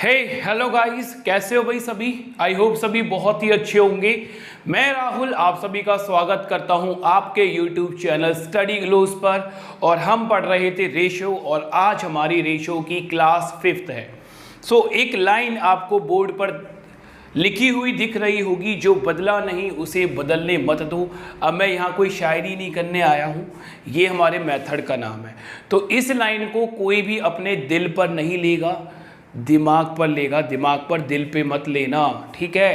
हे hello guys, कैसे हो भाई सभी। आई होप सभी बहुत ही अच्छे होंगे। मैं राहुल आप सभी का स्वागत करता हूं आपके यूट्यूब चैनल स्टडी ग्लोस पर। और हम पढ़ रहे थे रेशो और आज हमारी रेशो की क्लास 5th है। सो एक लाइन आपको बोर्ड पर लिखी हुई दिख रही होगी, जो बदला नहीं उसे बदलने मत दो। अब मैं यहाँ कोई शायरी नहीं करने आया हूँ, ये हमारे मेथड का नाम है। तो इस लाइन को कोई भी अपने दिल पर नहीं लेगा, दिमाग पर लेगा। दिमाग पर, दिल पे मत लेना, ठीक है।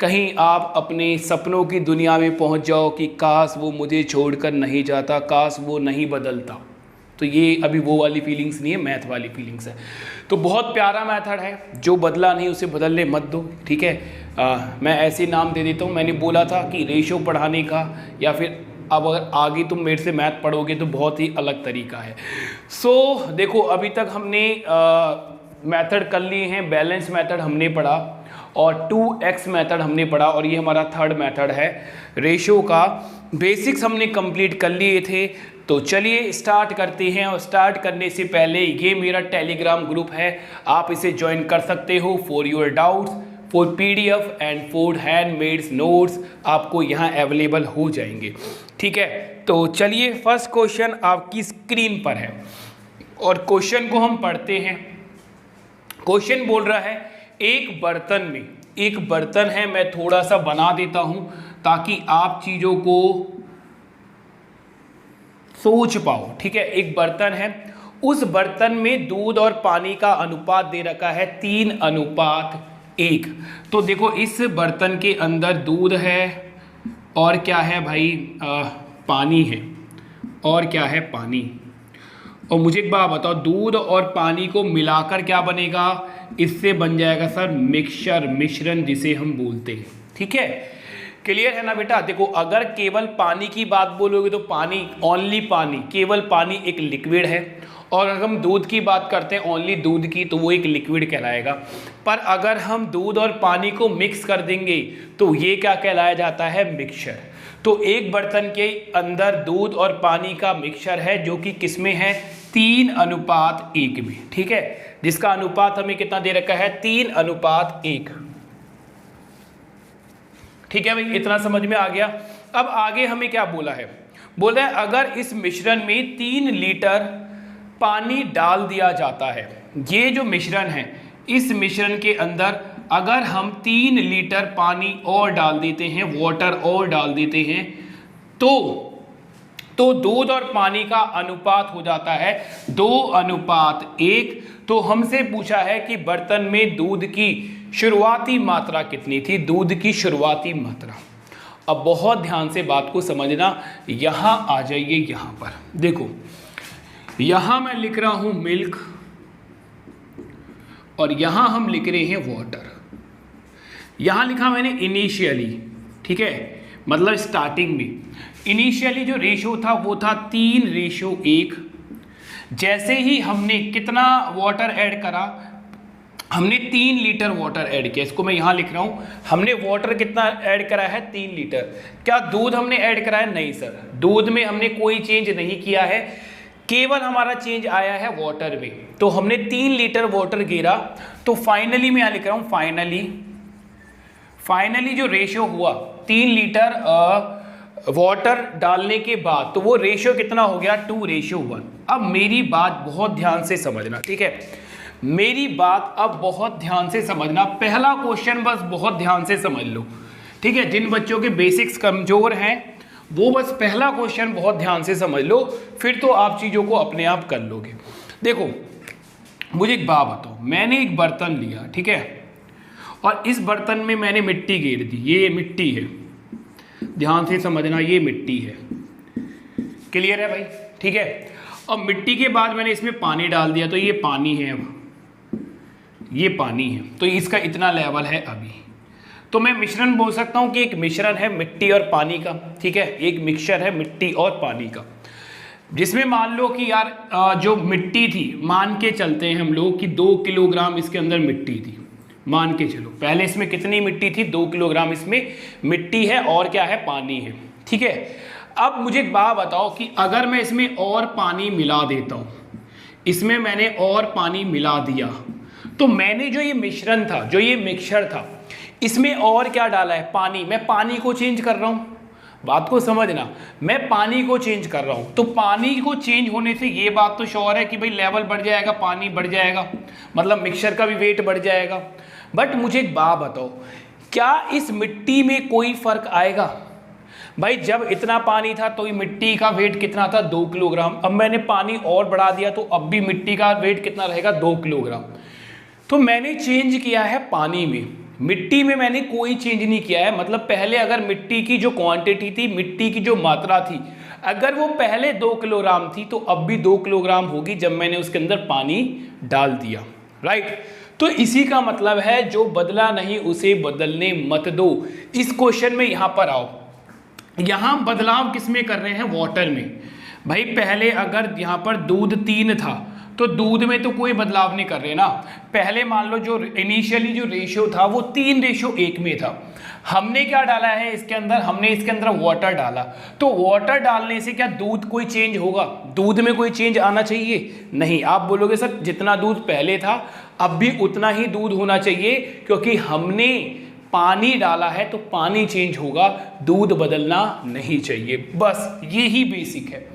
कहीं आप अपने सपनों की दुनिया में पहुंच जाओ कि काश वो मुझे छोड़कर नहीं जाता, काश वो नहीं बदलता। तो ये अभी वो वाली फीलिंग्स नहीं है, मैथ वाली फीलिंग्स है। तो बहुत प्यारा मेथड है, जो बदला नहीं उसे बदलने मत दो, ठीक है। मैं ऐसे नाम दे देता हूँ। मैंने बोला था कि रेशो पढ़ाने का, या फिर अब अगर आगे तुम मेरे से मैथ पढ़ोगे तो बहुत ही अलग तरीका है। सो देखो, अभी तक हमने मेथड कर लिए हैं। बैलेंस मेथड हमने पढ़ा और 2x मेथड हमने पढ़ा, और ये हमारा थर्ड मेथड है। रेशो का बेसिक्स हमने कंप्लीट कर लिए थे। तो चलिए स्टार्ट करते हैं। और स्टार्ट करने से पहले, ये मेरा टेलीग्राम ग्रुप है, आप इसे ज्वाइन कर सकते हो for your doubts, for PDF and for handmades notes. आपको यहाँ अवेलेबल हो जाएंगे, ठीक है। तो चलिए, फर्स्ट क्वेश्चन आपकी स्क्रीन पर है और क्वेश्चन को हम पढ़ते हैं। क्वेश्चन बोल रहा है, एक बर्तन में, एक बर्तन है, मैं थोड़ा सा बना देता हूं ताकि आप चीजों को सोच पाओ, ठीक है। एक बर्तन है, उस बर्तन में दूध और पानी का अनुपात दे रखा है 3:1। तो देखो, इस बर्तन के अंदर दूध है और क्या है भाई, पानी है, और क्या है, पानी। और मुझे एक बात बताओ, दूध और पानी को मिलाकर क्या बनेगा, इससे बन जाएगा सर मिक्सचर, मिश्रण जिसे हम बोलते हैं, ठीक है। क्लियर है ना बेटा। देखो, अगर केवल पानी की बात बोलोगे तो पानी, ओनली पानी, केवल पानी एक लिक्विड है। और अगर हम दूध की बात करते हैं, ओनली दूध की, तो वो एक लिक्विड कहलाएगा। पर अगर हम दूध और पानी को मिक्स कर देंगे तो ये क्या कहलाया जाता है, मिक्सचर। तो एक बर्तन के अंदर दूध और पानी का मिक्सचर है, जो कि किसमें है, 3:1 में, ठीक है। जिसका अनुपात हमें कितना दे रखा है, 3:1, ठीक है भाई। इतना समझ में आ गया। अब आगे हमें क्या बोला है, बोला है अगर इस मिश्रण में 3 लीटर पानी डाल दिया जाता है। ये जो मिश्रण है, इस मिश्रण के अंदर अगर हम 3 लीटर पानी और डाल देते हैं, वाटर और डाल देते हैं, तो दूध और पानी का अनुपात हो जाता है 2:1। तो हमसे पूछा है कि बर्तन में दूध की शुरुआती मात्रा कितनी थी, दूध की शुरुआती मात्रा। अब बहुत ध्यान से बात को समझना, यहां आ जाइए। यहां पर देखो, यहां मैं लिख रहा हूं मिल्क और यहां हम लिख रहे हैं वाटर। यहां लिखा मैंने इनिशियली, ठीक है, मतलब स्टार्टिंग में। इनिशियली जो रेशो था वो था 3:1। जैसे ही हमने कितना वाटर ऐड करा, हमने 3 लीटर वाटर ऐड किया। इसको मैं यहाँ लिख रहा हूँ, हमने वाटर कितना ऐड करा है, 3 लीटर। क्या दूध हमने ऐड करा है, नहीं सर, दूध में हमने कोई चेंज नहीं किया है, केवल हमारा चेंज आया है वाटर में। तो हमने 3 लीटर वाटर गिरा। तो फाइनली मैं यहाँ लिख रहा हूँ, फाइनली जो रेशो हुआ 3 लीटर वाटर डालने के बाद, तो वो रेशो कितना हो गया, 2:1। अब मेरी बात बहुत ध्यान से समझना, ठीक है, मेरी बात अब बहुत ध्यान से समझना। पहला क्वेश्चन बस बहुत ध्यान से समझ लो, ठीक है। जिन बच्चों के बेसिक्स कमजोर हैं वो बस पहला क्वेश्चन बहुत ध्यान से समझ लो, फिर तो आप चीज़ों को अपने आप कर लोगे। देखो, मुझे एक बात बताओ, मैंने एक बर्तन लिया, ठीक है, और इस बर्तन में मैंने मिट्टी गेर दी। ये मिट्टी है, ध्यान से समझना, ये मिट्टी है। क्लियर है भाई, ठीक है। अब मिट्टी के बाद मैंने इसमें पानी डाल दिया, तो ये पानी है, अब ये पानी है, तो इसका इतना लेवल है अभी। तो मैं मिश्रण बोल सकता हूँ कि एक मिश्रण है मिट्टी और पानी का, ठीक है, एक मिक्सचर है मिट्टी और पानी का। जिसमें मान लो कि यार जो मिट्टी थी, मान के चलते हैं हम लोग कि 2 किलोग्राम इसके अंदर मिट्टी थी, मान के चलो। पहले इसमें कितनी मिट्टी थी, 2 किलोग्राम इसमें मिट्टी है, और क्या है, पानी है, ठीक है। अब मुझे एक बात बताओ कि अगर मैं इसमें और पानी मिला देता हूँ, इसमें मैंने और पानी मिला दिया, तो मैंने जो ये मिश्रण था, जो ये मिक्सचर था, इसमें और क्या डाला है, पानी। मैं पानी को चेंज कर रहा हूँ, बात को समझना, मैं पानी को चेंज कर रहा हूँ। तो पानी को चेंज होने से ये बात तो श्योर है कि भाई लेवल बढ़ जाएगा, पानी बढ़ जाएगा, मतलब मिक्सचर का भी वेट बढ़ जाएगा। बट मुझे एक बात बताओ, क्या इस मिट्टी में कोई फर्क आएगा? भाई जब इतना पानी था तो ये मिट्टी का वेट कितना था, 2 किलोग्राम। अब मैंने पानी और बढ़ा दिया तो अब भी मिट्टी का वेट कितना रहेगा, 2 किलोग्राम। तो मैंने चेंज किया है पानी में, मिट्टी में मैंने कोई चेंज नहीं किया है। मतलब पहले अगर मिट्टी की जो क्वांटिटी थी, मिट्टी की जो मात्रा थी, अगर वो पहले 2 किलोग्राम थी तो अब भी 2 किलोग्राम होगी जब मैंने उसके अंदर पानी डाल दिया, राइट। तो इसी का मतलब है जो बदला नहीं उसे बदलने मत दो। इस क्वेश्चन में यहां पर आओ, यहां बदलाव किस में कर रहे हैं, वाटर में। भाई पहले अगर यहां पर दूध 3 था तो दूध में तो कोई बदलाव नहीं कर रहे ना। पहले मान लो जो इनिशियली जो रेशियो था वो 3:1 में था। हमने क्या डाला है इसके अंदर, हमने इसके अंदर वाटर डाला। तो वाटर डालने से क्या दूध कोई चेंज होगा, दूध में कोई चेंज आना चाहिए? नहीं। आप बोलोगे सर जितना दूध पहले था अब भी उतना ही दूध होना चाहिए, क्योंकि हमने पानी डाला है तो पानी चेंज होगा, दूध बदलना नहीं चाहिए। बस यही बेसिक है।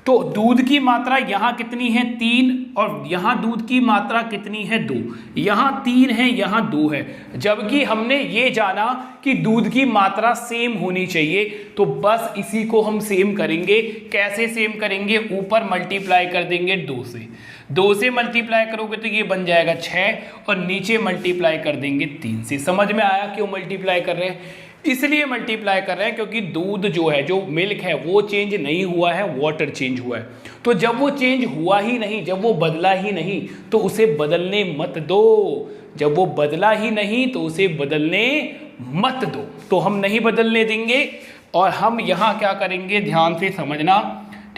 तो दूध की मात्रा यहाँ कितनी है, 3, और यहाँ दूध की मात्रा कितनी है, 2। यहाँ 3 है, यहाँ 2 है। जबकि हमने ये जाना कि दूध की मात्रा सेम होनी चाहिए, तो बस इसी को हम सेम करेंगे। कैसे सेम करेंगे, ऊपर मल्टीप्लाई कर देंगे 2 से। 2 से मल्टीप्लाई करोगे तो ये बन जाएगा 6, और नीचे मल्टीप्लाई कर देंगे 3 से। समझ में आया क्यों मल्टीप्लाई कर रहे हैं? इसलिए मल्टीप्लाई कर रहे हैं क्योंकि दूध जो है, जो मिल्क है, वो चेंज नहीं हुआ है, वाटर चेंज हुआ है। तो जब वो चेंज हुआ ही नहीं, जब वो बदला ही नहीं, तो उसे बदलने मत दो। जब वो बदला ही नहीं तो उसे बदलने मत दो। तो हम नहीं बदलने देंगे, और हम यहाँ क्या करेंगे, ध्यान से समझना,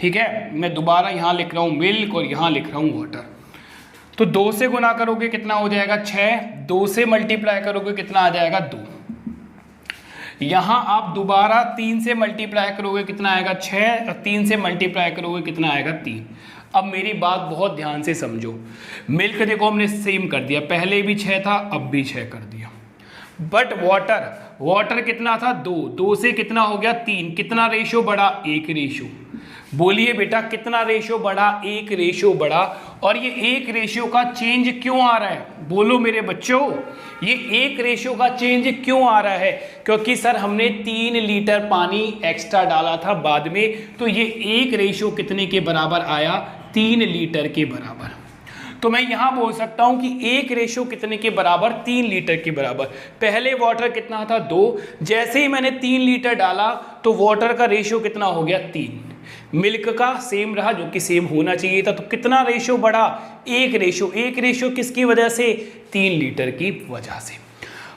ठीक है। मैं दोबारा यहाँ लिख रहा हूँ मिल्क और यहाँ लिख रहा हूँ वाटर। तो 2 से गुना करोगे कितना हो जाएगा, 6। 2 से मल्टीप्लाई करोगे कितना आ जाएगा, 2। यहाँ आप दोबारा 3 से मल्टीप्लाई करोगे कितना आएगा, 6, और 3 से मल्टीप्लाई करोगे कितना आएगा, 3। अब मेरी बात बहुत ध्यान से समझो। मिल्क देखो हमने सेम कर दिया, पहले भी 6 था अब भी 6 कर दिया। बट वाटर कितना था, 2। 2 से कितना हो गया, 3। कितना रेशो बढ़ा, 1 रेशो। बोलिए बेटा कितना रेशो बढ़ा, 1 रेशो बढ़ा। और ये 1 रेशो का चेंज क्यों आ रहा है, बोलो मेरे बच्चों, ये 1 रेशो का चेंज क्यों आ रहा है? क्योंकि सर हमने 3 लीटर पानी एक्स्ट्रा डाला था बाद में, तो ये 1 रेशो कितने के बराबर आया, 3 लीटर के बराबर। तो मैं यहां बोल सकता हूं कि 1 रेशो कितने के बराबर, 3 लीटर के बराबर। पहले वाटर कितना था, 2। जैसे ही मैंने 3 लीटर डाला तो वाटर का रेशो कितना हो गया, 3। मिल्क का सेम रहा, जो कि सेम होना चाहिए था। तो कितना रेशो बढ़ा, 1 रेशो। 1 रेशो किसकी वजह से, 3 लीटर की वजह से।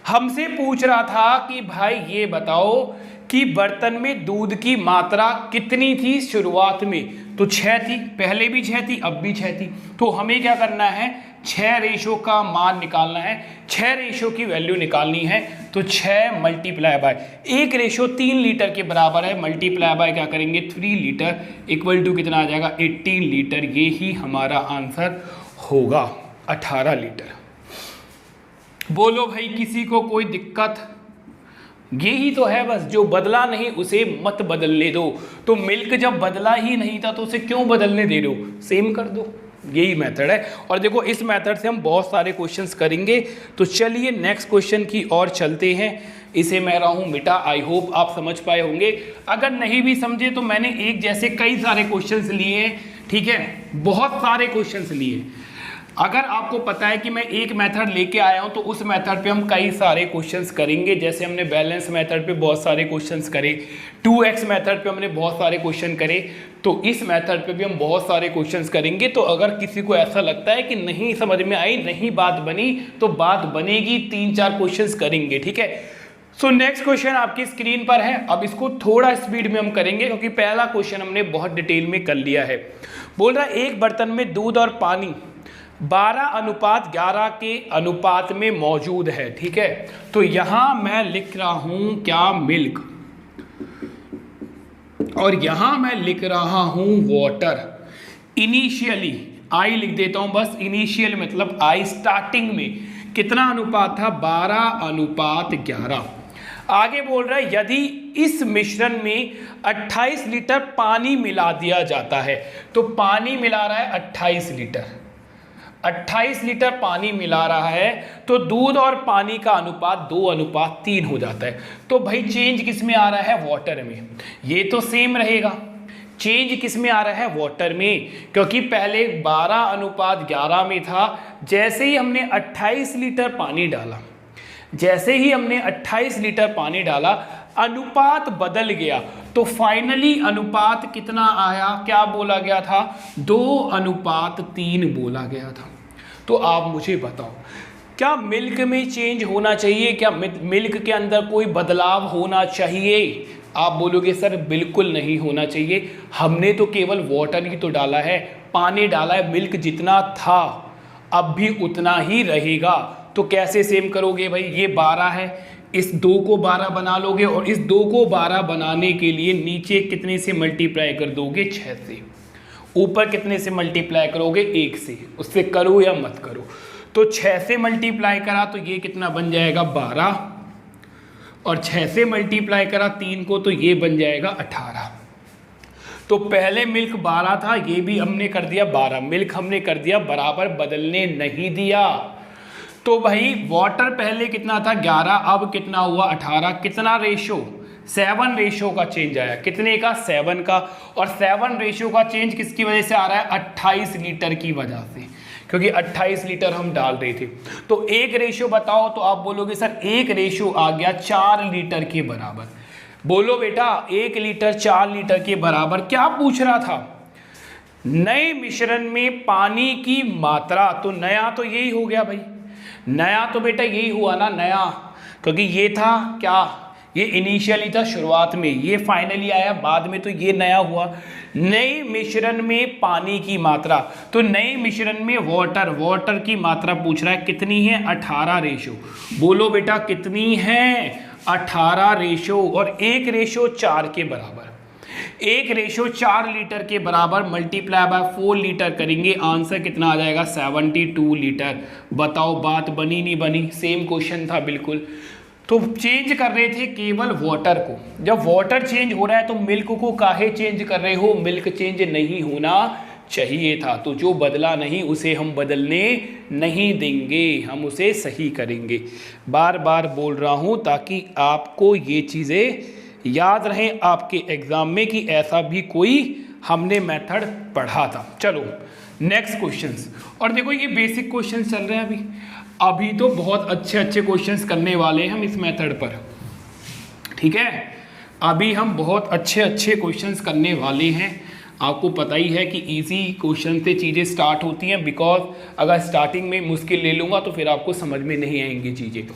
हमसे पूछ रहा था कि भाई ये बताओ कि बर्तन में दूध की मात्रा कितनी थी शुरुआत में, तो 6 थी। पहले भी 6 थी अब भी 6 थी। तो हमें क्या करना है, 6 रेशो का मान निकालना है, 6 रेशो की वैल्यू निकालनी है। तो 6 मल्टीप्लाई बाय 1 रेशो 3 लीटर के बराबर है, मल्टीप्लाई बाय क्या करेंगे, 3 लीटर इक्वल टू कितना आ जाएगा, 18 लीटर। ये ही हमारा आंसर होगा, 18 लीटर। बोलो भाई किसी को कोई दिक्कत? यही तो है बस, जो बदला नहीं उसे मत बदलने दो। तो मिल्क जब बदला ही नहीं था तो उसे क्यों बदलने दे रहे हो, सेम कर दो। यही मेथड है। और देखो इस मेथड से हम बहुत सारे क्वेश्चंस करेंगे। तो चलिए नेक्स्ट क्वेश्चन की ओर चलते हैं। इसे मैं रहा हूं मिटा। आई होप आप समझ पाए होंगे। अगर नहीं भी समझे तो मैंने एक जैसे कई सारे क्वेश्चंस लिए हैं, ठीक है, बहुत सारे क्वेश्चंस लिए। अगर आपको पता है कि मैं एक मेथड लेके आया हूं तो उस मेथड पे हम कई सारे क्वेश्चंस करेंगे। जैसे हमने बैलेंस मेथड पे बहुत सारे क्वेश्चंस करे, 2x मेथड पे हमने बहुत सारे क्वेश्चन करे, तो इस मेथड पे भी हम बहुत सारे क्वेश्चंस करेंगे। तो अगर किसी को ऐसा लगता है कि नहीं समझ में आई, नहीं बात बनी, तो बात बनेगी, 3-4 क्वेश्चंस करेंगे, ठीक है। सो नेक्स्ट क्वेश्चन आपकी स्क्रीन पर है। अब इसको थोड़ा स्पीड में हम करेंगे क्योंकि पहला क्वेश्चन हमने बहुत डिटेल में कर लिया है। बोल रहा है एक बर्तन में दूध और पानी 12:11 के अनुपात में मौजूद है, ठीक है। तो यहां मैं लिख रहा हूं क्या, मिल्क, और यहां मैं लिख रहा हूं वाटर। इनिशियली आई लिख देता हूं बस, इनिशियल मतलब आई, स्टार्टिंग में कितना अनुपात था, 12:11। आगे बोल रहा है यदि इस मिश्रण में 28 लीटर पानी मिला दिया जाता है, तो पानी मिला रहा है 28 लीटर, 28 लीटर पानी मिला रहा है, तो दूध और पानी का अनुपात 2:3 हो जाता है। तो भाई चेंज किस में आ रहा है, वाटर में। ये तो सेम रहेगा, चेंज किस में आ रहा है, वाटर में, क्योंकि पहले 12:11 में था। जैसे ही हमने 28 लीटर पानी डाला, जैसे ही हमने 28 लीटर पानी डाला, अनुपात बदल गया, तो फाइनली अनुपात कितना आया, क्या बोला गया था, 2:3 बोला गया था। तो आप मुझे बताओ, क्या मिल्क में चेंज होना चाहिए, क्या मिल्क के अंदर कोई बदलाव होना चाहिए? आप बोलोगे सर बिल्कुल नहीं होना चाहिए, हमने तो केवल वाटर ही तो डाला है, पानी डाला है, मिल्क जितना था अब भी उतना ही रहेगा। तो कैसे सेम करोगे भाई, ये 12 है, इस 2 को 12 बना लोगे, और इस 2 को 12 बनाने के लिए नीचे कितने से मल्टीप्लाई कर दोगे, 6 से। ऊपर कितने से मल्टीप्लाई करोगे, 1 से। उससे करो या मत करो, तो 6 से मल्टीप्लाई करा तो ये कितना बन जाएगा, 12, और 6 से मल्टीप्लाई करा 3 को, तो ये बन जाएगा 18। तो पहले मिल्क 12 था, ये भी हमने कर दिया 12, मिल्क हमने कर दिया बराबर, बदलने नहीं दिया। तो भाई वाटर पहले कितना था, 11, अब कितना हुआ, 18। कितना रेशो, 7 रेशो का चेंज आया, कितने का, 7 का। और 7 रेशो का चेंज किसकी वजह से आ रहा है, 28 लीटर की वजह से, क्योंकि 28 लीटर हम डाल रहे थे। तो एक रेशो बताओ, तो आप बोलोगे सर एक रेशो आ गया 4 लीटर के बराबर। बोलो बेटा 1 लीटर 4 लीटर के बराबर। क्या पूछ रहा था, नए मिश्रण में पानी की मात्रा। तो नया तो यही हो गया भाई, नया तो बेटा यही हुआ ना, नया, क्योंकि ये था क्या, ये इनिशियली था शुरुआत में, ये फाइनली आया बाद में, तो ये नया हुआ। नए मिश्रण में पानी की मात्रा, तो नए मिश्रण में वाटर की मात्रा पूछ रहा है, कितनी है, 18 रेशो। बोलो बेटा कितनी है, 18 रेशो, और 1 रेशो 4 के बराबर। 1 रेशो 4 लीटर के बराबर, मल्टीप्लाई बाय 4 लीटर करेंगे, आंसर कितना आ जाएगा, 72 लीटर। बताओ बात बनी नहीं बनी, सेम क्वेश्चन था बिल्कुल। तो चेंज कर रहे थे केवल वाटर को, जब वाटर चेंज हो रहा है तो मिल्क को काहे चेंज कर रहे हो, मिल्क चेंज नहीं होना चाहिए था। तो जो बदला नहीं उसे हम बदलने नहीं देंगे, हम उसे सही करेंगे। बार बार बोल रहा हूँ ताकि आपको ये चीज़ें याद रहें आपके एग्जाम में कि ऐसा भी कोई हमने मेथड पढ़ा था। चलो नेक्स्ट क्वेश्चंस, और देखो ये बेसिक क्वेश्चंस चल रहे हैं अभी तो बहुत अच्छे अच्छे क्वेश्चंस करने वाले हैं हम इस मेथड पर, ठीक है। अभी हम बहुत अच्छे अच्छे क्वेश्चंस करने वाले हैं। आपको पता ही है कि इजी क्वेश्चन से चीज़ें स्टार्ट होती हैं, बिकॉज अगर स्टार्टिंग में मुश्किल ले लूँगा तो फिर आपको समझ में नहीं आएंगी चीज़ें।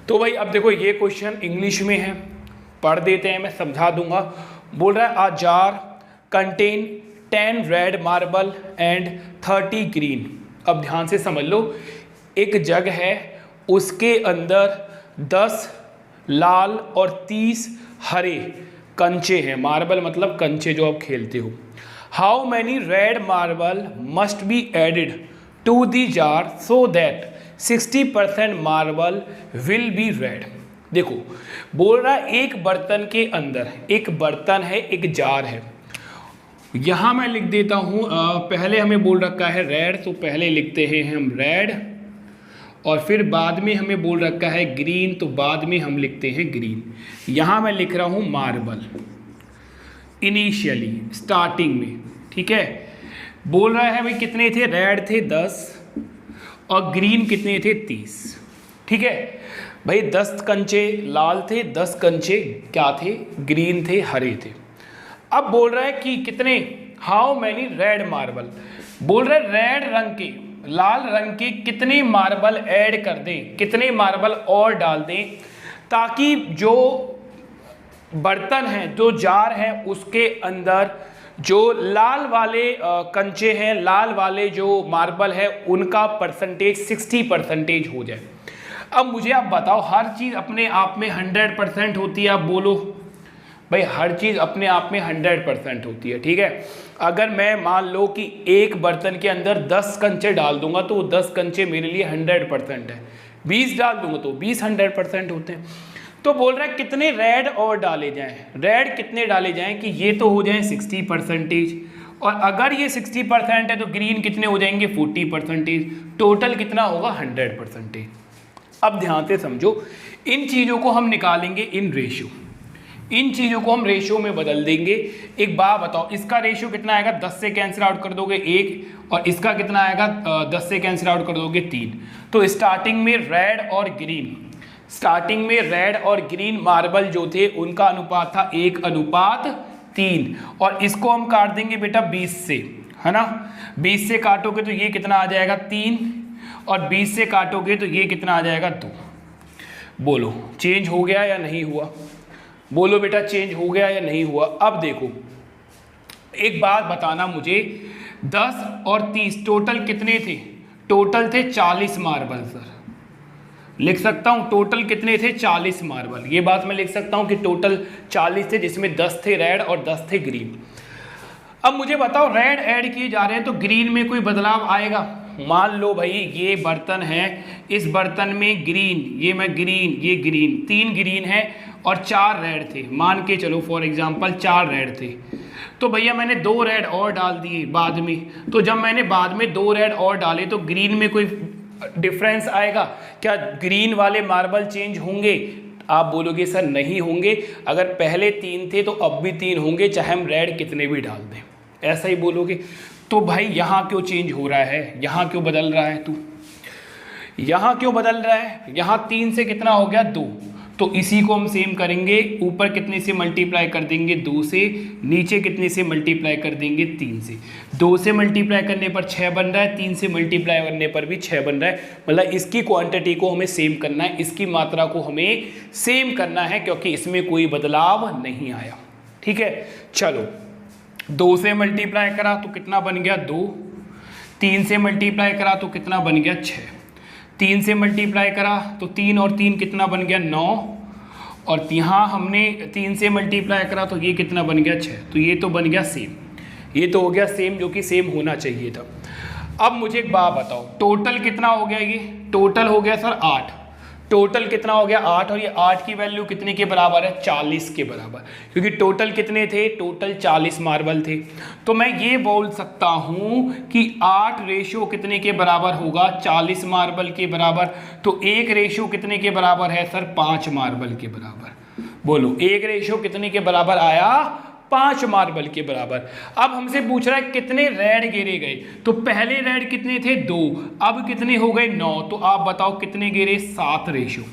तो भाई अब देखो ये क्वेश्चन इंग्लिश में है, पढ़ देते हैं, मैं समझा दूंगा। बोल रहा है a jar contain 10 red marble and 30 green. अब ध्यान से समझ लो, एक जग है, उसके अंदर 10 लाल और 30 हरे कंचे हैं। मार्बल मतलब कंचे जो आप खेलते हो। How many red marble must be added to the jar so that 60% marble will be red. देखो बोल रहा है एक बर्तन के अंदर, एक बर्तन है, एक जार है। यहाँ मैं लिख देता हूँ, पहले हमें बोल रखा है रेड, तो पहले लिखते हैं हम रेड, और फिर बाद में हमें बोल रखा है ग्रीन, तो बाद में हम लिखते हैं ग्रीन। यहाँ मैं लिख रहा हूँ मार्बल इनिशियली स्टार्टिंग में, ठीक है। बोल रहा है भाई कितने थे, रेड थे 10 और ग्रीन कितने थे 30, ठीक है भाई। 10 कंचे लाल थे, 10 कंचे क्या थे, ग्रीन थे, हरे थे। अब बोल रहा है कि कितने, हाउ मैनी रेड मार्बल, बोल रहा है रेड रंग के, लाल रंग के कितने मार्बल ऐड कर दें, कितने मार्बल और डाल दें, ताकि जो बर्तन है, जो जार है, उसके अंदर जो लाल वाले कंचे हैं, लाल वाले जो मार्बल है, उनका परसेंटेज 60% हो जाए। अब मुझे आप बताओ, हर चीज़ अपने आप में 100% होती है? आप बोलो, भाई हर चीज़ अपने आप में 100% होती है, ठीक है। अगर मैं मान लो कि एक बर्तन के अंदर 10 कंचे डाल दूंगा तो वो 10 कंचे मेरे लिए 100% है, 20 डाल दूंगा तो 20 100% होते हैं। तो बोल रहा है कितने रेड और डाले जाएं, रेड कितने डाले जाएं कि ये तो हो जाए 60%, और अगर ये 60% है तो ग्रीन कितने हो जाएंगे 40%, टोटल कितना होगा 100%। अब ध्यान से समझो, इन चीज़ों को हम निकालेंगे इन रेशियो, इन चीज़ों को हम रेशियो में बदल देंगे। एक बात बताओ, इसका रेशियो कितना आएगा, 10 से कैंसिल आउट कर दोगे 1, और इसका कितना आएगा 10 से कैंसिल आउट कर दोगे 3। तो स्टार्टिंग में रेड और ग्रीन, स्टार्टिंग में रेड और ग्रीन मार्बल जो थे उनका अनुपात था 1:3, और इसको हम काट देंगे बेटा 20 से, है ना। 20 से काटोगे तो ये कितना आ जाएगा 3, और 20 से काटोगे तो ये कितना आ जाएगा 2। बोलो चेंज हो गया या नहीं हुआ, बोलो बेटा चेंज हो गया या नहीं हुआ। अब देखो एक बात बताना मुझे, 10 और 30 टोटल कितने थे, टोटल थे 40 मार्बल सर, लिख सकता हूँ टोटल कितने थे 40 मार्बल, ये बात मैं लिख सकता हूँ कि टोटल 40 थे, जिसमें 10 थे रेड और 10 थे ग्रीन। अब मुझे बताओ रेड ऐड किए जा रहे हैं तो ग्रीन में कोई बदलाव आएगा। मान लो भाई ये बर्तन है, इस बर्तन में ग्रीन, ये मैं ग्रीन, ये ग्रीन, 3 ग्रीन है और 4 रेड थे, मान के चलो फॉर एग्जांपल 4 रेड थे, तो भैया मैंने 2 रेड और डाल दिए बाद में। तो जब मैंने बाद में 2 रेड और डाले तो ग्रीन में कोई डिफरेंस आएगा क्या, ग्रीन वाले मार्बल चेंज होंगे? आप बोलोगे सर नहीं होंगे, अगर पहले 3 थे तो अब भी 3 होंगे, चाहे हम रेड कितने भी डाल दें, ऐसा ही बोलोगे। तो भाई यहाँ क्यों चेंज हो रहा है, यहाँ क्यों बदल रहा है तू, यहाँ क्यों बदल रहा है? यहाँ 3 से कितना हो गया 2, तो इसी को हम सेम करेंगे, ऊपर कितने से मल्टीप्लाई कर देंगे 2 से, नीचे कितने से मल्टीप्लाई कर देंगे 3 से। 2 से मल्टीप्लाई करने पर 6 बन रहा है, 3 से मल्टीप्लाई करने पर भी 6 बन रहा है, मतलब इसकी क्वांटिटी को हमें सेम करना है, इसकी मात्रा को हमें सेम करना है, क्योंकि इसमें कोई बदलाव नहीं आया। ठीक है, चलो 2 से मल्टीप्लाई करा तो कितना बन गया 2, 3 से मल्टीप्लाई करा तो कितना बन गया 6, 3 से मल्टीप्लाई करा तो 3 और 3 कितना बन गया 9, और यहाँ हमने 3 से मल्टीप्लाई करा तो ये कितना बन गया 6, तो ये तो बन गया सेम, ये तो हो गया सेम, जो कि सेम होना चाहिए था। अब मुझे एक बात बताओ, टोटल कितना हो गया, ये टोटल हो गया सर 8, टोटल कितना हो गया 8, और ये 8 की वैल्यू कितने के बराबर है 40 के बराबर, क्योंकि टोटल कितने थे, टोटल 40 मार्बल थे। तो मैं ये बोल सकता हूँ कि 8 रेशियो कितने के बराबर होगा 40 मार्बल के बराबर, तो 1 रेशियो कितने के बराबर है सर 5 मार्बल के बराबर। बोलो 1 रेशियो कितने के बराबर आया 5 मार्बल के बराबर। अब हमसे पूछ रहा है कितने रेड गिरे गए, तो पहले रेड कितने थे 2, अब कितने हो गए 9, तो आप बताओ कितने गिरे 7 रेशियो।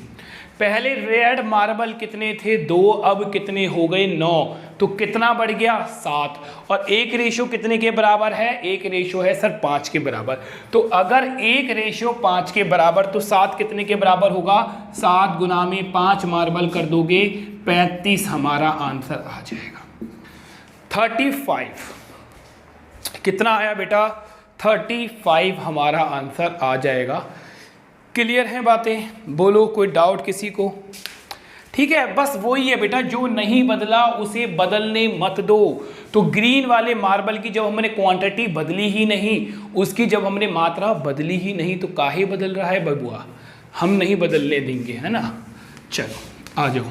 पहले रेड मार्बल कितने थे 2, अब कितने हो गए 9, तो कितना बढ़ गया 7, और 1 रेशियो कितने के बराबर है, 1 रेशियो है सर 5 के बराबर। तो अगर 1 रेशियो 5 के बराबर तो 7 कितने के बराबर होगा, 7 गुना में 5 मार्बल कर दोगे 35 हमारा आंसर आ जाएगा। 35 कितना आया बेटा 35 हमारा आंसर आ जाएगा। क्लियर है बातें, बोलो कोई डाउट किसी को? ठीक है, बस वही है बेटा, जो नहीं बदला उसे बदलने मत दो। तो ग्रीन वाले मार्बल की जब हमने क्वांटिटी बदली ही नहीं, उसकी जब हमने मात्रा बदली ही नहीं, तो काहे बदल रहा है बबुआ, हम नहीं बदलने देंगे, है ना। चलो आ जाओ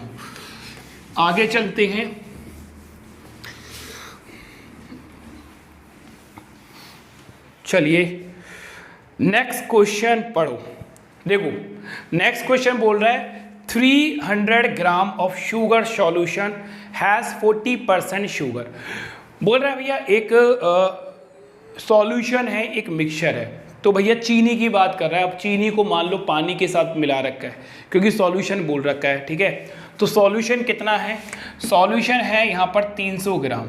आगे चलते हैं। चलिए नेक्स्ट क्वेश्चन पढ़ो। देखो नेक्स्ट क्वेश्चन बोल रहा है 300 gram of sugar solution has 40% sugar. बोल रहा है भैया एक सॉल्यूशन है, एक मिक्सचर है, तो भैया चीनी की बात कर रहा है। अब चीनी को मान लो पानी के साथ मिला रखा है, क्योंकि सॉल्यूशन बोल रखा है, ठीक है। तो सॉल्यूशन कितना है, सॉल्यूशन है यहाँ पर 300 ग्राम,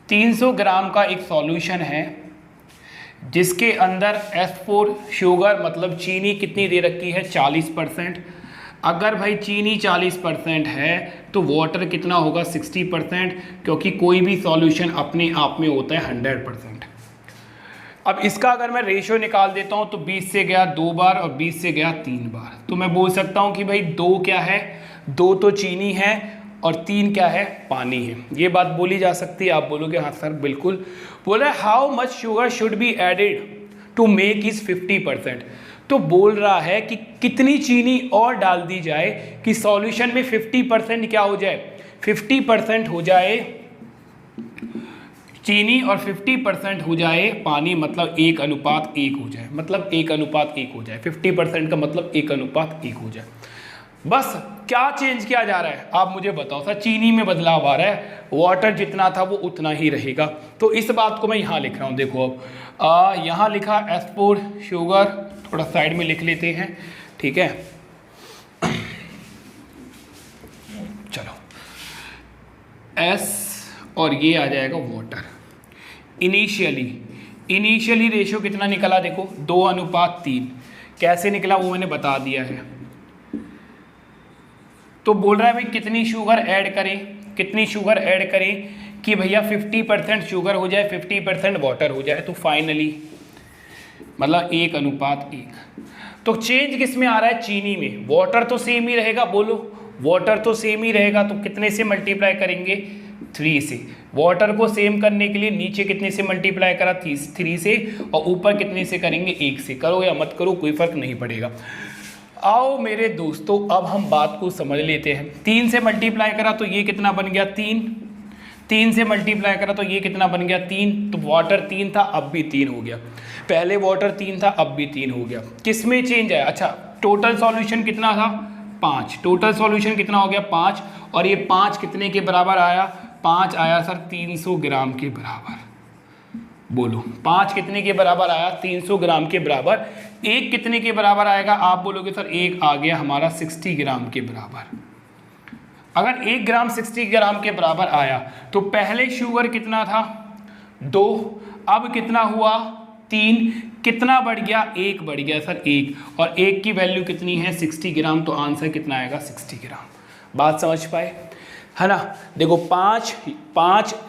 300 ग्राम का एक सॉल्यूशन है, जिसके अंदर S4 शुगर मतलब चीनी कितनी दे रखी है 40%। अगर भाई चीनी 40% है तो वाटर कितना होगा 60%, क्योंकि कोई भी सॉल्यूशन अपने आप में होता है 100%। अब इसका अगर मैं रेशियो निकाल देता हूँ तो 20 से गया 2 बार और 20 से गया 3 बार, तो मैं बोल सकता हूँ कि भाई 2 क्या है, 2 तो चीनी है और 3 क्या है, पानी है। ये बात बोली जा सकती है, आप बोलोगे हाँ सर बिल्कुल। बोल रहा है how much sugar should be added to make is 50%। तो बोल रहा है कि कितनी चीनी और डाल दी जाए कि सॉल्यूशन में 50% क्या हो जाए, 50% हो जाए चीनी और 50% हो जाए पानी, मतलब 1:1 हो जाए, मतलब 1:1 हो जाए। 50% का मतलब 1:1 हो जाए। बस क्या चेंज किया जा रहा है आप मुझे बताओ सर। चीनी में बदलाव आ रहा है, वाटर जितना था वो उतना ही रहेगा। तो इस बात को मैं यहाँ लिख रहा हूँ, देखो अब यहाँ लिखा एस फोर शुगर, थोड़ा साइड में लिख लेते हैं, ठीक है। चलो एस और ये आ जाएगा वाटर। इनिशियली रेशियो कितना निकला, देखो 2:3। कैसे निकला वो मैंने बता दिया है। तो बोल रहा है भाई कितनी शुगर ऐड करें, कितनी शुगर ऐड करें कि भैया 50% शुगर हो जाए, 50% वाटर हो जाए। तो फाइनली मतलब 1:1। तो चेंज किस में आ रहा है, चीनी में। वाटर तो सेम ही रहेगा, बोलो वाटर तो सेम ही रहेगा। तो कितने से मल्टीप्लाई करेंगे, 3 से। वाटर को सेम करने के लिए नीचे कितने से मल्टीप्लाई करा, 3 से, और ऊपर कितने से करेंगे, 1 से। करो या मत करो कोई फर्क नहीं पड़ेगा। आओ मेरे दोस्तों अब हम बात को समझ लेते हैं। 3 से मल्टीप्लाई करा तो ये कितना बन गया, 3। 3 से मल्टीप्लाई करा तो ये कितना बन गया, 3। तो वाटर 3 था, अब भी 3 हो गया। पहले वाटर 3 था, अब भी 3 हो गया। किस में चेंज है, अच्छा टोटल सॉल्यूशन कितना था, 5। टोटल सॉल्यूशन कितना हो गया, 5। और ये 5 कितने के बराबर आया, 5 आया सर 300 ग्राम के बराबर। बोलो 5 कितने के बराबर आया, 300 ग्राम के बराबर। 1 कितने के बराबर आएगा, आप बोलोगे सर 1 आ गया हमारा 60 ग्राम के बराबर। अगर 1 ग्राम 60 ग्राम के बराबर आया तो पहले शुगर कितना था, 2। अब कितना हुआ, 3। कितना बढ़ गया, 1 बढ़ गया सर, 1। और 1 की वैल्यू कितनी है, 60 ग्राम। तो आंसर कितना आएगा, 60 ग्राम। बात समझ पाए, है ना। देखो 5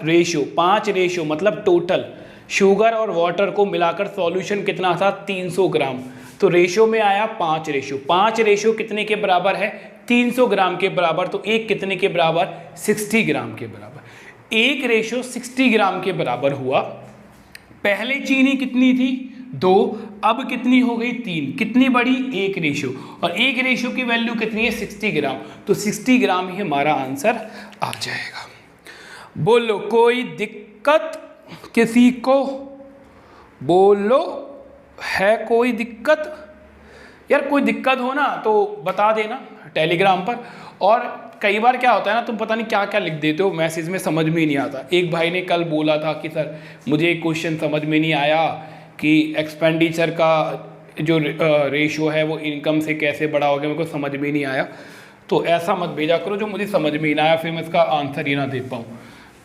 रेशियो मतलब टोटल शुगर और वाटर को मिलाकर सॉल्यूशन कितना था, 300 ग्राम। तो रेशियो में आया 5 रेशियो। 5 रेशियो कितने के बराबर है, 300 ग्राम के बराबर। तो 1 कितने के बराबर, 60 ग्राम के बराबर। 1 रेशियो 60 ग्राम के बराबर हुआ। पहले चीनी कितनी थी, 2। अब कितनी हो गई, 3। कितनी बढ़ी, 1 रेशियो। और 1 रेशियो की वैल्यू कितनी है, 60 ग्राम। तो 60 ग्राम ही हमारा आंसर आ जाएगा। बोलो कोई दिक्कत किसी को, बोलो है कोई दिक्कत। यार कोई दिक्कत हो ना तो बता देना टेलीग्राम पर। और कई बार क्या होता है ना, तुम पता नहीं क्या क्या लिख देते हो मैसेज में, समझ में ही नहीं आता। एक भाई ने कल बोला था कि सर मुझे एक क्वेश्चन समझ में नहीं आया कि एक्सपेंडिचर का जो रेशियो है वो इनकम से कैसे बड़ा हो गया, मेरे को समझ में नहीं आया। तो ऐसा मत भेजा करो जो मुझे समझ में ही ना आया, फिर मैं इसका आंसर ही ना दे पाऊँ।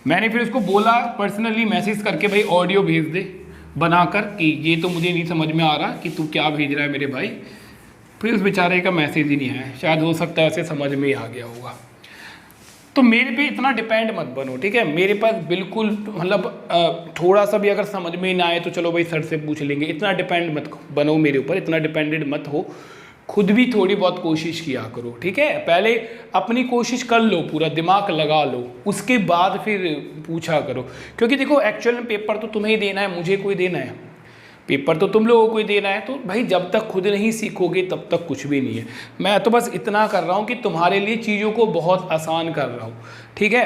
मैंने फिर उसको बोला पर्सनली मैसेज करके, भाई ऑडियो भेज दे बनाकर कि ये तो मुझे नहीं समझ में आ रहा कि तू क्या भेज रहा है मेरे भाई। फिर उस बेचारे का मैसेज ही नहीं आया, शायद हो सकता है ऐसे समझ में ही आ गया होगा। तो मेरे पे इतना डिपेंड मत बनो, ठीक है। मेरे पास बिल्कुल मतलब थोड़ा सा भी अगर समझ में ही ना आए तो चलो भाई सर से पूछ लेंगे, इतना डिपेंड मत बनो मेरे ऊपर, इतना डिपेंडेंट मत हो। खुद भी थोड़ी बहुत कोशिश किया करो, ठीक है। पहले अपनी कोशिश कर लो, पूरा दिमाग लगा लो, उसके बाद फिर पूछा करो। क्योंकि देखो एक्चुअल में पेपर तो तुम्हें ही देना है, मुझे कोई देना है, पेपर तो तुम लोगों को ही देना है। तो भाई जब तक खुद नहीं सीखोगे तब तक कुछ भी नहीं है। मैं तो बस इतना कर रहा हूँ कि तुम्हारे लिए चीज़ों को बहुत आसान कर रहा हूँ, ठीक है।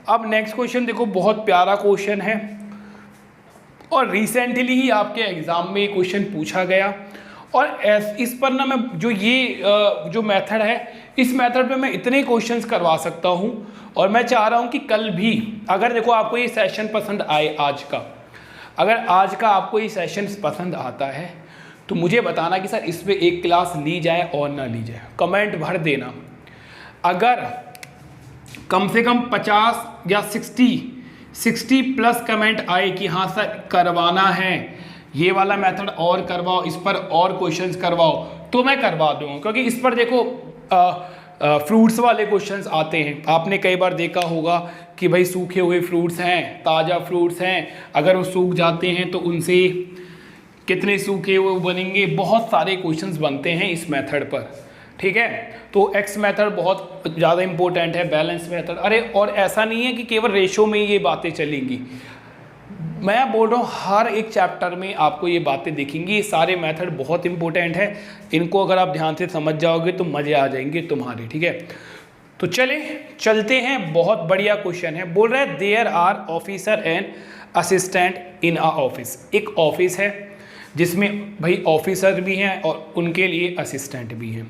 अब नेक्स्ट क्वेश्चन देखो, बहुत प्यारा क्वेश्चन है और रिसेंटली ही आपके एग्ज़ाम में ये क्वेश्चन पूछा गया। और इस पर ना मैं जो मेथड है, इस मेथड पे मैं इतने क्वेश्चंस करवा सकता हूँ। और मैं चाह रहा हूँ कि कल भी अगर देखो आपको ये सेशन पसंद आए आज का, अगर आज का आपको ये सेशन पसंद आता है तो मुझे बताना कि सर इस पर एक क्लास ली जाए और ना ली जाए, कमेंट भर देना। अगर कम से कम 50 या 60 प्लस कमेंट आए कि हाँ सर करवाना है, ये वाला मेथड और करवाओ, इस पर और क्वेश्चंस करवाओ, तो मैं करवा दूँगा। क्योंकि इस पर देखो फ्रूट्स वाले क्वेश्चंस आते हैं। आपने कई बार देखा होगा कि भाई सूखे हुए फ्रूट्स हैं, ताज़ा फ्रूट्स हैं, अगर वो सूख जाते हैं तो उनसे कितने सूखे हुए बनेंगे। बहुत सारे क्वेश्चंस बनते हैं इस मेथड पर, ठीक है। तो एक्स मेथड बहुत ज़्यादा इंपॉर्टेंट है, बैलेंस मेथड। अरे और ऐसा नहीं है कि केवल रेशो में ये बातें चलेंगी, मैं बोल रहा हूँ हर एक चैप्टर में आपको ये बातें दिखेंगी। ये सारे मेथड बहुत इंपॉर्टेंट है, इनको अगर आप ध्यान से समझ जाओगे तो मज़े आ जाएंगे तुम्हारे, ठीक है। तो चलते हैं, बहुत बढ़िया क्वेश्चन है। बोल रहा है there are officer and assistant in a office. एक ऑफिस है जिसमें भाई ऑफिसर भी हैं और उनके लिए असिस्टेंट भी हैं।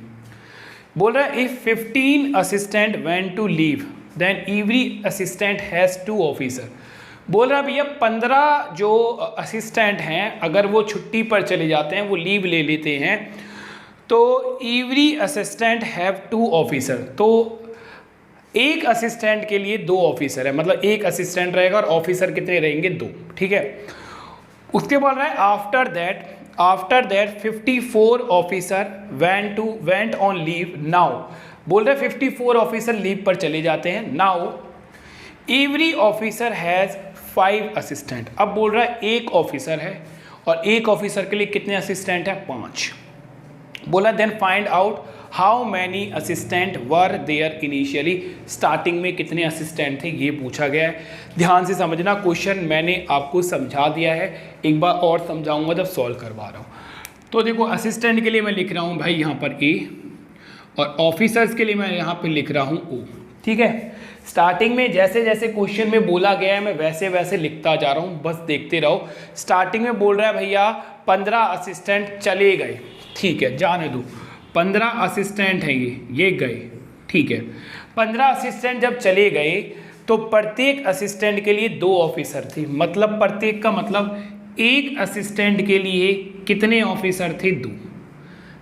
बोल रहा है if 15 assistant went to leave then every assistant has 2 officer. बोल रहा है भैया 15 जो असिस्टेंट हैं अगर वो छुट्टी पर चले जाते हैं, वो लीव ले लेते हैं, तो एवरी असिस्टेंट हैव 2 ऑफिसर। तो एक असिस्टेंट के लिए 2 ऑफिसर है, मतलब एक असिस्टेंट रहेगा और ऑफिसर कितने रहेंगे? 2, ठीक है। उसके बोल रहा है after that 54 officer went on leave now. बोल रहे 54 ऑफिसर लीव पर चले जाते हैं। Now every officer has 5 assistant. अब बोल रहा है एक ऑफिसर है और एक ऑफिसर के लिए कितने असिस्टेंट है? 5। बोला then find out how many assistant were there initially. Starting में कितने असिस्टेंट थे ये पूछा गया है। ध्यान से समझना, क्वेश्चन मैंने आपको समझा दिया है, एक बार और समझाऊंगा जब सॉल्व करवा रहा हूँ। तो देखो असिस्टेंट के लिए मैं लिख रहा हूँ भाई यहाँ पर ए, और ऑफिसर्स के लिए मैं यहाँ पर लिख रहा हूँ ओ, ठीक है। स्टार्टिंग में जैसे जैसे क्वेश्चन में बोला गया है मैं वैसे वैसे लिखता जा रहा हूँ, बस देखते रहो। स्टार्टिंग में बोल रहा है भैया 15 असिस्टेंट चले गए, ठीक है, जाने दो। 15 असिस्टेंट हैं ये गए, ठीक है। 15 असिस्टेंट जब चले गए तो प्रत्येक असिस्टेंट के लिए 2 ऑफिसर थे, मतलब प्रत्येक का मतलब एक असिस्टेंट के लिए कितने ऑफिसर थे? 2,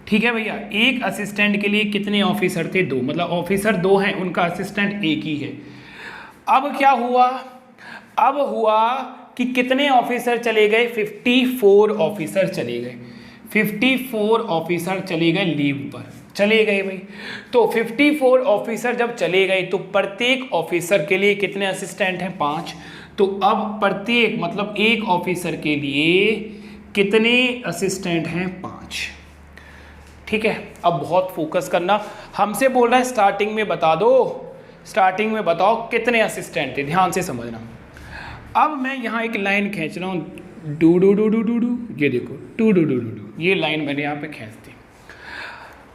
ठीक है भैया। एक असिस्टेंट के लिए कितने ऑफिसर थे? 2, मतलब ऑफिसर 2 हैं, उनका असिस्टेंट एक ही है। अब क्या हुआ? अब हुआ कि कितने ऑफिसर चले गए? 54 ऑफिसर चले गए। 54 ऑफिसर चले गए लीव पर, चले गए भाई। तो 54 ऑफिसर जब चले गए तो प्रत्येक ऑफिसर के लिए कितने असिस्टेंट हैं? 5। तो अब प्रत्येक मतलब एक ऑफिसर के लिए कितने असिस्टेंट हैं? 5, ठीक है। अब बहुत फोकस करना, हमसे बोल रहा है स्टार्टिंग में बता दो, स्टार्टिंग में बताओ कितने असिस्टेंट थे, ध्यान से समझना। अब मैं यहाँ एक लाइन खींच रहा हूँ, do do do do do do, ये देखो do do do do do, ये लाइन मैंने यहाँ पे खींच दी।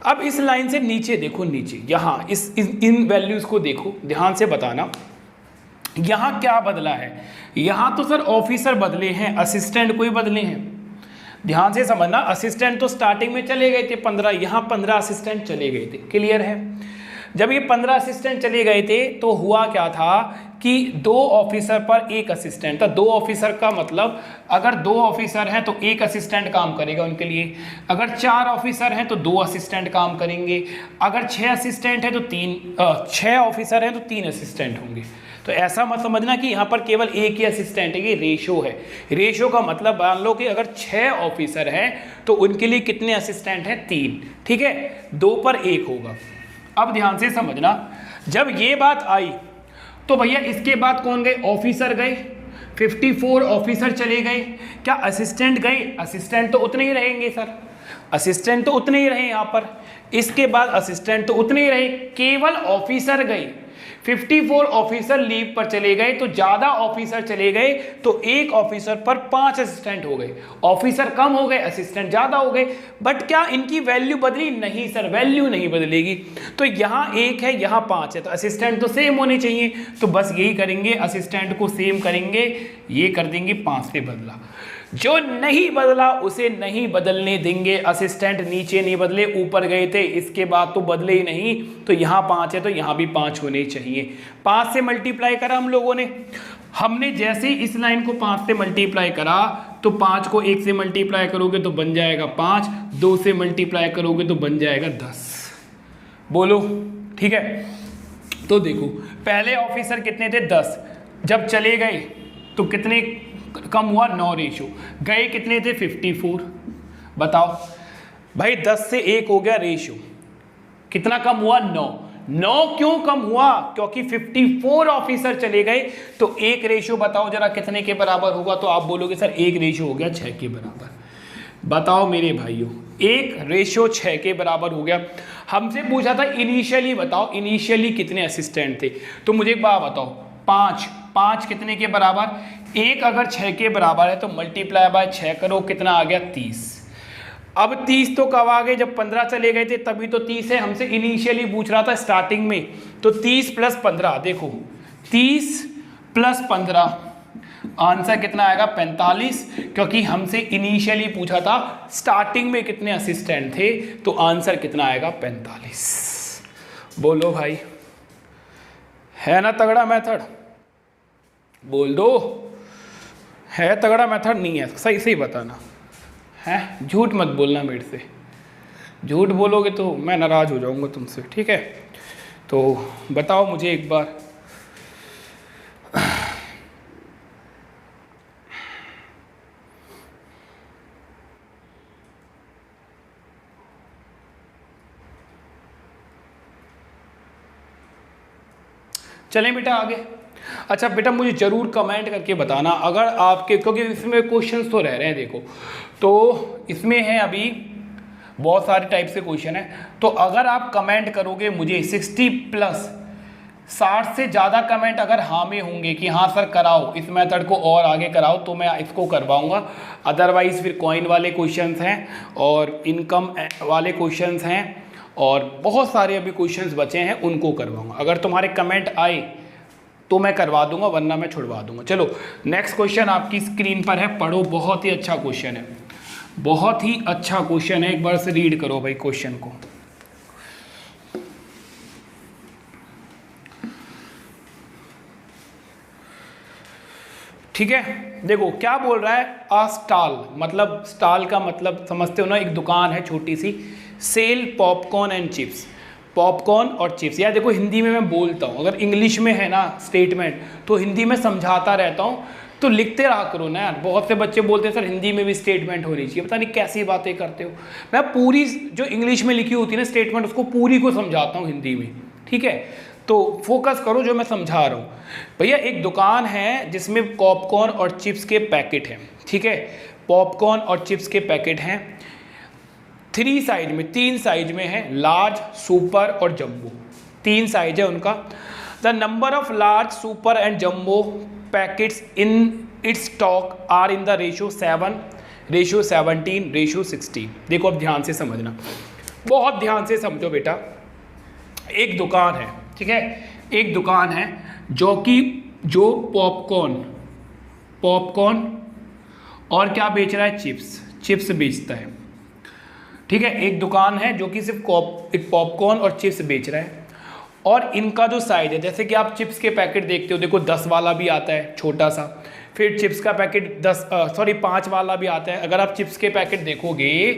अब इस लाइन से नीचे देखो, नीचे यहाँ इन वैल्यूज को देखो, ध्यान से बताना यहाँ क्या बदला है। यहाँ तो सर ऑफिसर बदले हैं, असिस्टेंट कोई बदले हैं। ध्यान से समझना, असिस्टेंट तो स्टार्टिंग में चले गए थे 15, यहाँ 15 असिस्टेंट चले गए थे, क्लियर है। जब ये 15 असिस्टेंट चले गए थे तो हुआ क्या था कि 2 ऑफिसर पर एक असिस्टेंट था। 2 ऑफिसर का मतलब अगर 2 ऑफिसर हैं तो एक असिस्टेंट काम करेगा उनके लिए, अगर 4 ऑफिसर हैं तो 2 असिस्टेंट काम करेंगे, अगर 6 असिस्टेंट है तो 6 ऑफिसर हैं तो 3 असिस्टेंट होंगे। तो ऐसा मत समझना कि यहाँ पर केवल एक ही असिस्टेंट है, ये रेशो है। रेशो का मतलब मान लो कि अगर 6 ऑफिसर हैं तो उनके लिए कितने असिस्टेंट हैं? 3, ठीक है, 2 पर 1 होगा। अब ध्यान से समझना, जब ये बात आई तो भैया इसके बाद कौन गए? ऑफिसर गए। 54 ऑफिसर चले गए, क्या असिस्टेंट गए? असिस्टेंट तो उतने ही रहेंगे सर, असिस्टेंट तो उतने ही रहे यहाँ पर। इसके बाद असिस्टेंट तो उतने ही रहे, केवल ऑफिसर गए। 54 ऑफिसर लीव पर चले गए तो ज़्यादा ऑफिसर चले गए तो एक ऑफिसर पर 5 असिस्टेंट हो गए। ऑफिसर कम हो गए, असिस्टेंट ज़्यादा हो गए। बट क्या इनकी वैल्यू बदली? नहीं सर, वैल्यू नहीं बदलेगी। तो यहाँ 1 है, यहाँ 5 है, तो असिस्टेंट तो सेम होने चाहिए। तो बस यही करेंगे, असिस्टेंट को सेम करेंगे, ये कर देंगे 5 से बदला। जो नहीं बदला उसे नहीं बदलने देंगे। असिस्टेंट नीचे नहीं बदले, ऊपर गए थे, इसके बाद तो बदले ही नहीं। तो यहाँ 5 है तो यहाँ भी 5 होने चाहिए। 5 से मल्टीप्लाई करा हम लोगों ने, हमने जैसे इस लाइन को 5 से मल्टीप्लाई करा तो 5 को 1 से मल्टीप्लाई करोगे तो बन जाएगा 5, 2 से मल्टीप्लाई करोगे तो बन जाएगा 10। बोलो, ठीक है। तो देखो पहले ऑफिसर कितने थे? 10। जब चले गए तो कितने कम हुआ? 9 रेशो। गए कितने थे? 54। बताओ भाई 10 से 1 हो गया रेशो, कितना कम हुआ? 9 क्यों कम हुआ? क्योंकि 54 ऑफिसर चले गए। तो 1 रेशो बताओ जरा कितने के बराबर होगा? तो आप बोलोगे सर 1 रेशो हो गया 6 के बराबर। बताओ मेरे भाइयों, 1:6 के बराबर हो गया। हमसे पूछा था इनिशियली बताओ, इनिशियली कितने असिस्टेंट थे। तो मुझे एक बात बताओ, 5 कितने के बराबर, 1 अगर 6 के बराबर है तो मल्टीप्लाई बाय 6 करो, कितना आ गया 30। अब 30 तो कब आ गए, जब 15 चले गए थे तभी तो 30 है। हमसे इनिशियली पूछ रहा था स्टार्टिंग में, तो 30 + 15, देखो 30 + 15 आंसर कितना आएगा 45, क्योंकि हमसे इनिशियली पूछा था स्टार्टिंग में कितने असिस्टेंट थे, तो आंसर कितना आएगा 45। बोलो भाई, है ना तगड़ा मेथड, बोल दो है तगड़ा मेथड, नहीं है सही सही बताना है, झूठ मत बोलना मेरे से, झूठ बोलोगे तो मैं नाराज हो जाऊंगा तुमसे, ठीक है। तो बताओ मुझे एक बार, चलें बेटा आगे। अच्छा बेटा मुझे ज़रूर कमेंट करके बताना अगर आपके, क्योंकि इसमें क्वेश्चंस तो रह रहे हैं, देखो तो इसमें है अभी बहुत सारे टाइप से क्वेश्चन है। तो अगर आप कमेंट करोगे मुझे 60+ 60 से ज़्यादा कमेंट अगर हाँ में होंगे कि हाँ सर कराओ इस मेथड को और आगे कराओ, तो मैं इसको करवाऊँगा। अदरवाइज़ फिर कॉइन वाले क्वेश्चंस हैं और इनकम वाले क्वेश्चंस हैं और बहुत सारे अभी क्वेश्चंस बचे हैं, उनको करवाऊंगा। अगर तुम्हारे कमेंट आए तो मैं करवा दूंगा, वरना मैं छुड़वा दूंगा। चलो नेक्स्ट क्वेश्चन आपकी स्क्रीन पर है, पढ़ो, बहुत ही अच्छा क्वेश्चन है, बहुत ही अच्छा क्वेश्चन है, एक बार से रीड करो भाई क्वेश्चन को। ठीक है, देखो क्या बोल रहा है, आ स्टॉल, मतलब स्टॉल का मतलब समझते हो ना, एक दुकान है छोटी सी, sell popcorn and chips, popcorn और चिप्स। यार देखो हिंदी में मैं बोलता हूँ, अगर इंग्लिश में है ना स्टेटमेंट तो हिंदी में समझाता रहता हूँ, तो लिखते रहा करो ना यार। बहुत से बच्चे बोलते हैं सर हिंदी में भी स्टेटमेंट होनी चाहिए, पता नहीं कैसी बातें करते हो। मैं पूरी जो इंग्लिश में लिखी होती है ना स्टेटमेंट, उसको पूरी को समझाता हूँ हिंदी में, ठीक है। तो फोकस करो जो मैं समझा रहा हूँ। भैया एक दुकान है जिसमें पॉपकॉर्न और चिप्स के पैकेट हैं, ठीक है, पॉपकॉर्न और चिप्स के पैकेट हैं, 3 साइज में, 3 साइज में है, लार्ज, सुपर और जंबो, 3 साइज है उनका। The number of large, super and jumbo packets in its stock are in the ratio 7, ratio 17, ratio 16। देखो अब ध्यान से समझना, बहुत ध्यान से समझो बेटा। एक दुकान है, ठीक है, एक दुकान है जो पॉपकॉर्न और क्या बेच रहा है, चिप्स बेचता है, ठीक है। एक दुकान है जो कि सिर्फ पॉपकॉर्न और चिप्स बेच रहा है, और इनका जो साइज है, जैसे कि आप चिप्स के पैकेट देखते हो, देखो 10 वाला भी आता है छोटा सा, फिर चिप्स का पैकेट 5 वाला भी आता है। अगर आप चिप्स के पैकेट देखोगे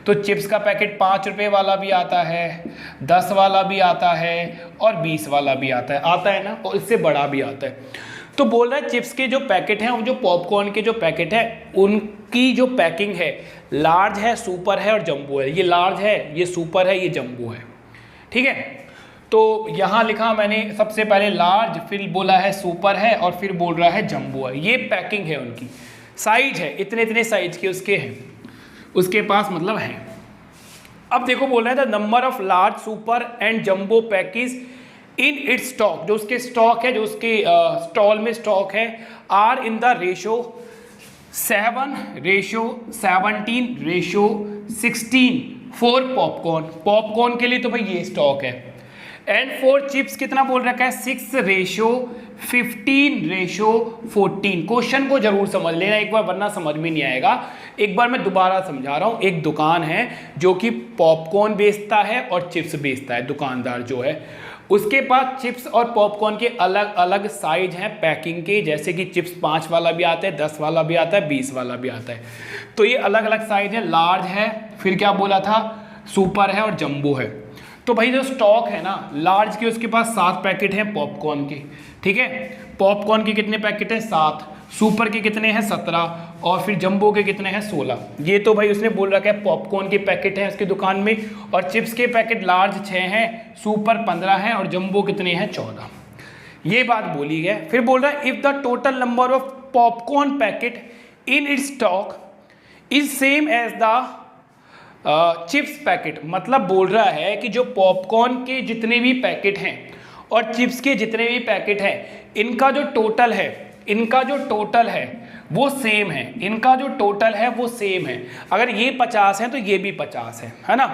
तो चिप्स का पैकेट 5 रुपये वाला भी आता है, 10 वाला भी आता है और 20 वाला भी आता है ना, और इससे बड़ा भी आता है। तो बोल रहा है चिप्स के जो पैकेट हैं, वो जो पॉपकॉर्न के जो पैकेट है, उनकी जो पैकिंग है लार्ज है, सुपर है और जंबो है। ये लार्ज है, ये सुपर है, ये जंबो है, ठीक है। तो यहाँ लिखा मैंने सबसे पहले लार्ज, फिर बोला है सुपर है और फिर बोल रहा है जंबो है। ये पैकिंग है उनकी, साइज है, इतने इतने साइज के उसके हैं, उसके पास मतलब है। अब देखो बोल रहा है the number of large, super and jumbo package in its stock, जो उसके स्टॉक है, जो उसके स्टॉल में स्टॉक है, are in the ratio 7, ratio 17, ratio 16 for popcorn के लिए तो भाई ये स्टॉक है, एंड फॉर चिप्स कितना बोल रखा है 6, रेशो 15, रेशो 14। क्वेश्चन को जरूर समझ लेना एक बार, वरना समझ में नहीं आएगा। एक बार मैं दोबारा समझा रहा हूँ। एक दुकान है जो कि पॉपकॉर्न बेचता है और चिप्स बेचता है, दुकानदार जो है, उसके पास चिप्स और पॉपकॉर्न के अलग अलग साइज हैं पैकिंग के, जैसे कि चिप्स 5 वाला भी आता है, 10 वाला भी आता है, 20 वाला भी आता है। तो ये अलग अलग साइज है, लार्ज है, फिर क्या बोला था, सुपर है और जंबो है। तो भाई जो स्टॉक है ना लार्ज के, उसके पास 7 पैकेट हैं पॉपकॉर्न के, ठीक है। पॉपकॉर्न के कितने पैकेट हैं 7, सुपर के कितने हैं 17 और फिर जंबो के कितने हैं 16। ये तो भाई उसने बोल रखा है पॉपकॉर्न के पैकेट हैं उसकी दुकान में, और चिप्स के पैकेट लार्ज 6 हैं, सुपर 15 हैं और जंबो कितने हैं 14। ये बात बोली है। फिर बोल रहा है if the total number of popcorn packet in its stock is same as the chips packet, मतलब बोल रहा है कि जो पॉपकॉर्न के जितने भी पैकेट हैं और चिप्स के जितने भी पैकेट हैं, इनका जो टोटल है वो सेम है, इनका जो टोटल है वो सेम है। अगर ये 50 है तो ये भी 50 है ना,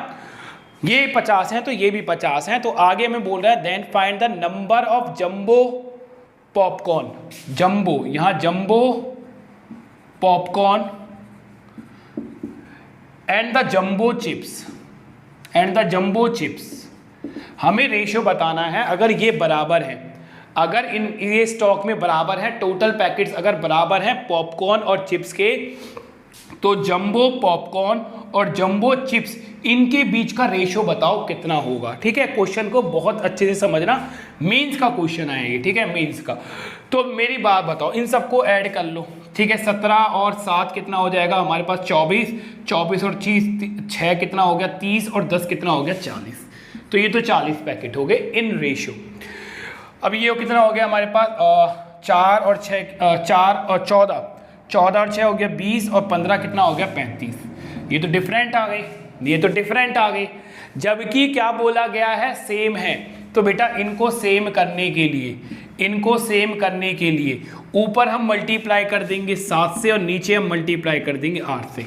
ये 50 है तो ये भी 50 है। तो आगे में बोल रहा है then find the number of jumbo popcorn, jumbo, यहां jumbo popcorn and the jumbo chips, हमें रेशियो बताना है। अगर ये बराबर है, अगर ये स्टॉक में बराबर है, टोटल पैकेट्स अगर बराबर हैं पॉपकॉर्न और चिप्स के, तो जंबो पॉपकॉर्न और जंबो चिप्स इनके बीच का रेशियो बताओ कितना होगा। ठीक है, क्वेश्चन को बहुत अच्छे से समझना, मेंस का क्वेश्चन आएगा। ठीक है, मेंस का। तो मेरी बात बताओ, इन सबको ऐड कर लो। ठीक है, 17 और 7 कितना हो जाएगा हमारे पास 24, 24 और 6 कितना हो गया 30 और 10 कितना हो गया 40। तो ये तो 40 पैकेट हो गए इन रेशियो। अब ये कितना हो गया हमारे पास 4 और 14, 14 और 6 हो गया 20 और 15 कितना हो गया 35। ये तो डिफरेंट आ गई, जबकि क्या बोला गया है, सेम है। तो बेटा इनको सेम करने के लिए ऊपर हम मल्टीप्लाई कर देंगे 7 से और नीचे हम मल्टीप्लाई कर देंगे 8 से।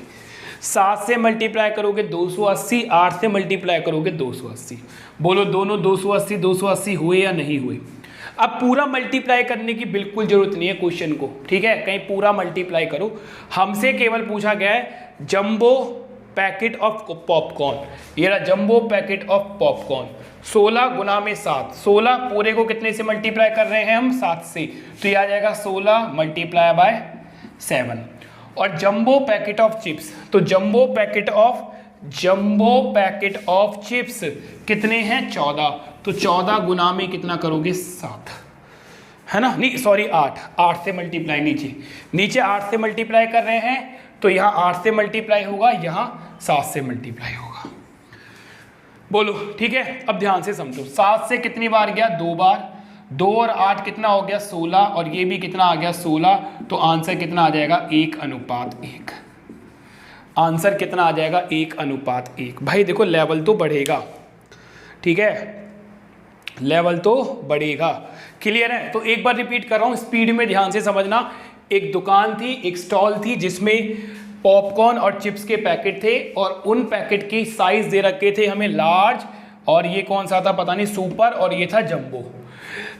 7 से मल्टीप्लाई करोगे 280, 8 से मल्टीप्लाई करोगे 280। बोलो दोनों 280 हुए या नहीं हुए। अब पूरा मल्टीप्लाई करने की बिल्कुल जरूरत नहीं है क्वेश्चन को। ठीक है, कहीं पूरा मल्टीप्लाई करो, हमसे केवल पूछा गया है जंबो पैकेट ऑफ पॉपकॉर्न। ये रहा जंबो पैकेट ऑफ पॉपकॉर्न, 16 गुना में 7, 16 पूरे को कितने से मल्टीप्लाई कर रहे हैं हम 7 से, तो ये आ जाएगा 16 मल्टीप्लाई बाय 7। और जंबो पैकेट ऑफ चिप्स, तो जंबो पैकेट ऑफ चिप्स कितने हैं 14, तो 14 गुना में कितना करोगे 7, है ना, नहीं सॉरी 8 से मल्टीप्लाई, नीचे 8 से मल्टीप्लाई कर रहे हैं, तो यहाँ 8 से मल्टीप्लाई होगा, यहाँ 7 से मल्टीप्लाई होगा। बोलो ठीक है, अब ध्यान से समझो, 7 से कितनी बार गया 2 बार, 2 और 8 कितना हो गया 16, और ये भी कितना आ गया 16, तो आंसर कितना आ जाएगा 1:1। आंसर कितना आ जाएगा 1:1। भाई देखो लेवल तो बढ़ेगा, ठीक है, लेवल तो बढ़ेगा। क्लियर है? तो एक बार रिपीट कर रहा हूँ, स्पीड में ध्यान से समझना। एक दुकान थी, एक स्टॉल थी जिसमें पॉपकॉर्न और चिप्स के पैकेट थे, और उन पैकेट की साइज दे रखे थे हमें लार्ज, और ये कौन सा था पता नहीं, सुपर, और ये था जंबो।